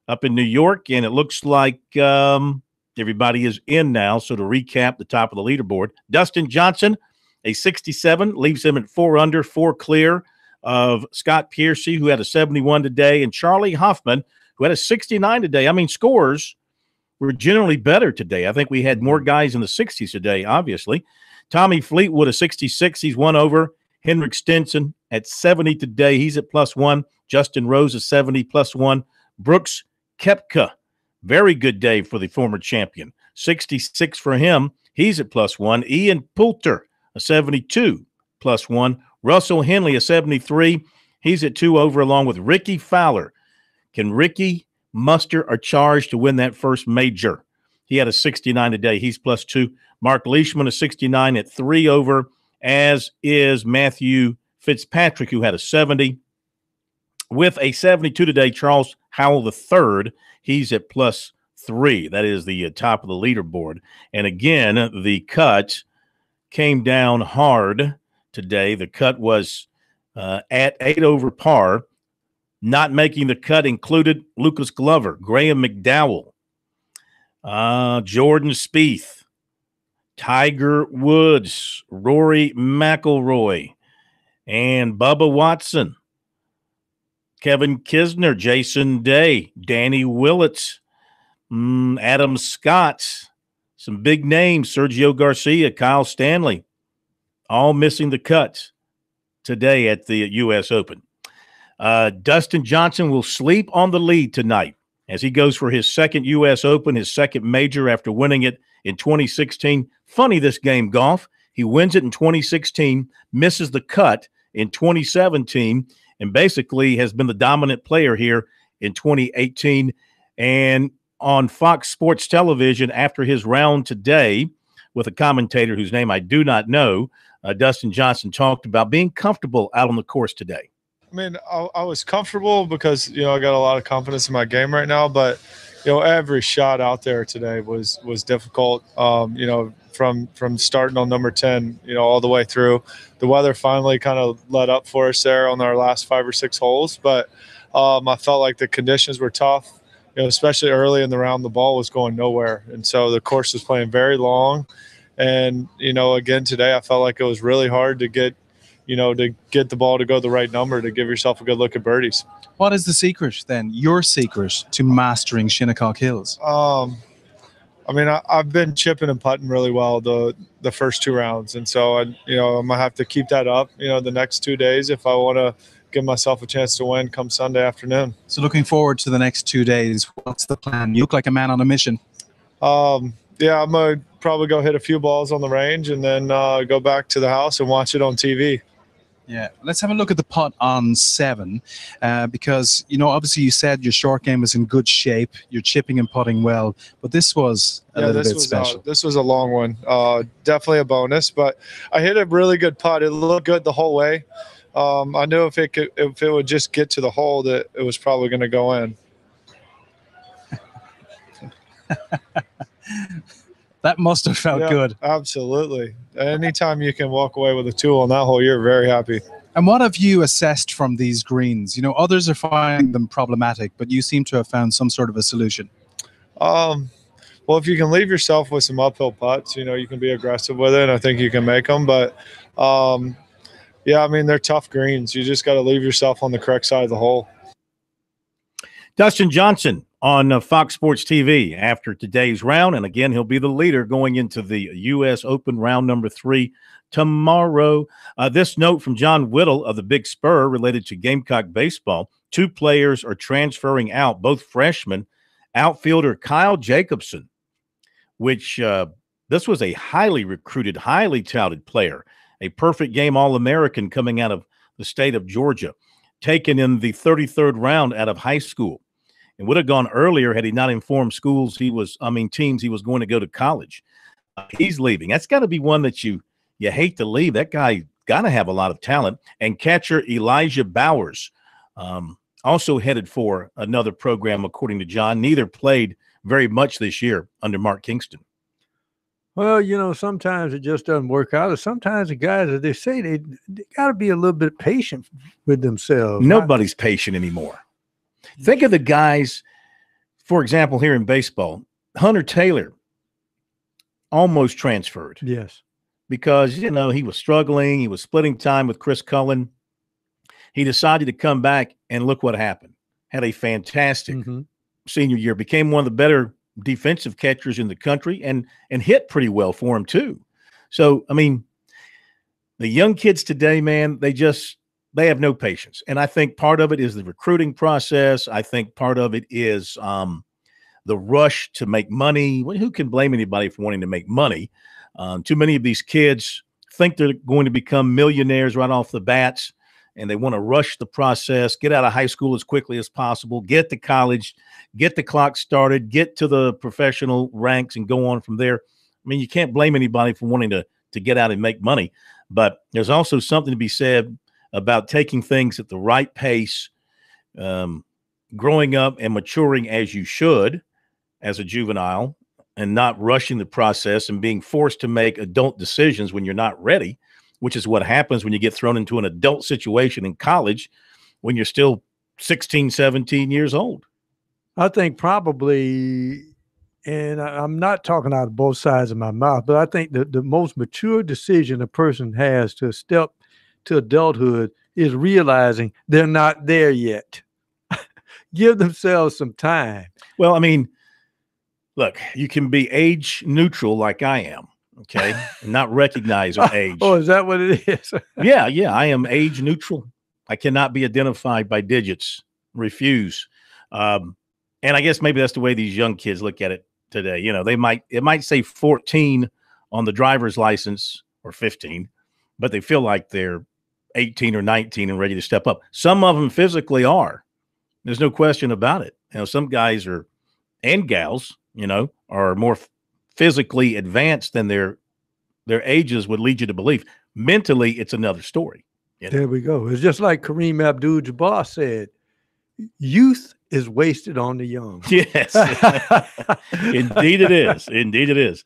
up in New York, and it looks like everybody is in now. So to recap the top of the leaderboard, Dustin Johnson, a 67, leaves him at 4 under, 4 clear of Scott Piercy, who had a 71 today, and Charlie Hoffman, who had a 69 today. I mean, scores were generally better today. I think we had more guys in the 60s today, obviously. Tommy Fleetwood, a 66. He's 1 over. Henrik Stenson at 70 today. He's at +1. Justin Rose at 70 +1. Brooks Koepka, very good day for the former champion. 66 for him. He's at +1. Ian Poulter, a 72 +1. Russell Henley, a 73. He's at 2 over, along with Ricky Fowler. Can Ricky muster a charge to win that first major? He had a 69 today. He's +2. Mark Leishman, a 69 at 3 over, as is Matthew Fitzpatrick, who had a 70. With a 72 today, Charles Howell III, he's at +3. That is the top of the leaderboard. And again, the cut came down hard today. The cut was at 8 over par. Not making the cut included Lucas Glover, Graham McDowell, Jordan Spieth, Tiger Woods, Rory McIlroy, and Bubba Watson, Kevin Kisner, Jason Day, Danny Willett, Adam Scott, some big names, Sergio Garcia, Kyle Stanley, all missing the cut today at the U.S. Open. Dustin Johnson will sleep on the lead tonight as he goes for his second U.S. Open, his second major after winning it in 2016. Funny, this game, golf. He wins it in 2016, misses the cut in 2017, and basically has been the dominant player here in 2018. And on Fox Sports Television, after his round today with a commentator whose name I do not know, Dustin Johnson talked about being comfortable out on the course today. I mean, I was comfortable because, I got a lot of confidence in my game right now, but, every shot out there today was difficult, from starting on number 10, all the way through. The weather finally kind of let up for us there on our last 5 or 6 holes, but I felt like the conditions were tough, especially early in the round. The ball was going nowhere, and so the course was playing very long. And, again, today I felt like it was really hard to get the ball to go the right number to give yourself a good look at birdies. What is the secret then, your secret to mastering Shinnecock Hills? I've been chipping and putting really well the first 2 rounds. And so, I'm going to have to keep that up, the next 2 days if I want to give myself a chance to win come Sunday afternoon. So looking forward to the next 2 days, what's the plan? You look like a man on a mission. Yeah, I'm going to probably go hit a few balls on the range and then go back to the house and watch it on TV. Yeah, let's have a look at the putt on 7 because, obviously you said your short game is in good shape. You're chipping and putting well, but this was a little bit special. This was a long one. Definitely a bonus, but I hit a really good putt. It looked good the whole way. I knew if it would just get to the hole that it was probably going to go in. That must have felt good. Absolutely. Anytime you can walk away with a 2 on that hole, you're very happy. And what have you assessed from these greens? Others are finding them problematic, but you seem to have found some sort of a solution. Well, if you can leave yourself with some uphill putts, you can be aggressive with it. I think you can make them. But, they're tough greens. You just got to leave yourself on the correct side of the hole. Dustin Johnson on Fox Sports TV after today's round. And again, he'll be the leader going into the U.S. Open round number 3 tomorrow. This note from John Whittle of the Big Spur related to Gamecock baseball. 2 players are transferring out, both freshmen. Outfielder Kyle Jacobson, which this was a highly recruited, highly touted player, a perfect game All-American coming out of the state of Georgia, taken in the 33rd round out of high school. And would have gone earlier had he not informed teams he was going to go to college. He's leaving. That's got to be one that you hate to leave. That guy got to have a lot of talent. And catcher Elijah Bowers, also headed for another program, according to John. Neither played very much this year under Mark Kingston. Well, sometimes it just doesn't work out. Sometimes the guys, as they say, they got to be a little bit patient with themselves. Nobody's patient anymore. Think of the guys, for example, here in baseball. Hunter Taylor almost transferred. Yes. Because, he was struggling. He was splitting time with Chris Cullen. He decided to come back, and look what happened. Had a fantastic senior year. Became one of the better defensive catchers in the country and hit pretty well for him too. So, The young kids today, man, they have no patience. And I think part of it is the recruiting process. I think part of it is the rush to make money. Well, who can blame anybody for wanting to make money? Too many of these kids think they're going to become millionaires right off the bats, and they want to rush the process, get out of high school as quickly as possible, get to college, get the clock started, get to the professional ranks, and go on from there. I mean, you can't blame anybody for wanting to get out and make money, but there's also something to be said about taking things at the right pace, growing up and maturing as you should as a juvenile, and not rushing the process and being forced to make adult decisions when you're not ready, which is what happens when you get thrown into an adult situation in college when you're still 16, 17 years old. I think probably, and I'm not talking out of both sides of my mouth, but I think the most mature decision a person has to step to adulthood is realizing they're not there yet. Give themselves some time. Well, I mean, look, you can be age neutral like I am, okay, and not recognize our age. Oh, is that what it is? Yeah, I am age neutral. I cannot be identified by digits. Refuse. And I guess maybe that's the way these young kids look at it today. You know, it might say 14 on the driver's license or 15, but they feel like they're 18 or 19 and ready to step up. Some of them physically are. There's no question about it. You know, some guys and gals, you know, are more physically advanced than their ages would lead you to believe. Mentally, it's another story. You know? There we go. It's just like Kareem Abdul-Jabbar said, youth is wasted on the young. Yes. Indeed it is. Indeed it is.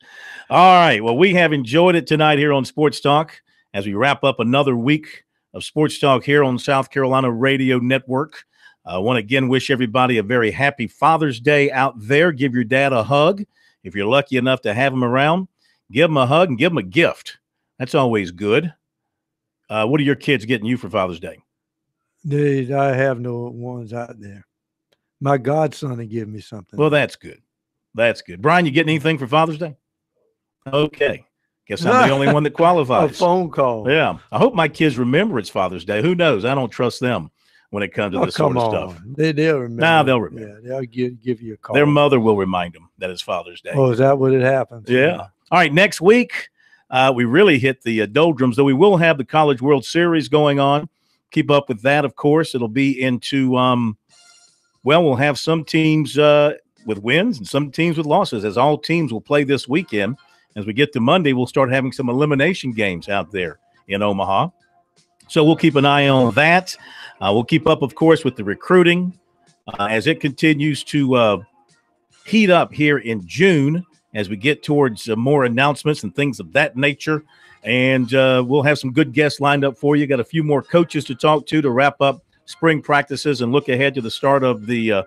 All right. Well, we have enjoyed it tonight here on Sports Talk as we wrap up another week of Sports Talk here on South Carolina Radio Network. I want to again wish everybody a very happy Father's Day out there. Give your dad a hug. If you're lucky enough to have him around, give him a hug and give him a gift. That's always good. What are your kids getting you for Father's Day? I have no ones out there. My godson will give me something. Well, that's good. That's good. Brian, you getting anything for Father's Day? Okay. Guess I'm the only one that qualifies. A phone call. Yeah. I hope my kids remember it's Father's Day. Who knows? I don't trust them when it comes to this sort of stuff. They'll remember. Nah, they'll remember. Yeah, they'll give you a call. Their mother will remind them that it's Father's Day. Oh, is that what it happens? Yeah. All right. Next week, we really hit the doldrums, though we will have the College World Series going on. Keep up with that, of course. It'll be into, we'll have some teams with wins and some teams with losses, as all teams will play this weekend. As we get to Monday, we'll start having some elimination games out there in Omaha. So we'll keep an eye on that. We'll keep up, of course, with the recruiting as it continues to heat up here in June as we get towards more announcements and things of that nature. And we'll have some good guests lined up for you. Got a few more coaches to talk to wrap up spring practices and look ahead to the start of the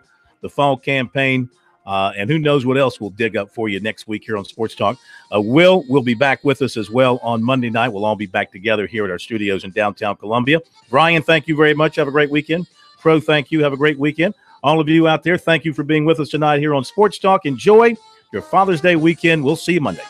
fall campaign. And who knows what else we'll dig up for you next week here on Sports Talk. Will be back with us as well on Monday night. We'll all be back together here at our studios in downtown Columbia. Brian, thank you very much. Have a great weekend. Pro, thank you. Have a great weekend. All of you out there, thank you for being with us tonight here on Sports Talk. Enjoy your Father's Day weekend. We'll see you Monday.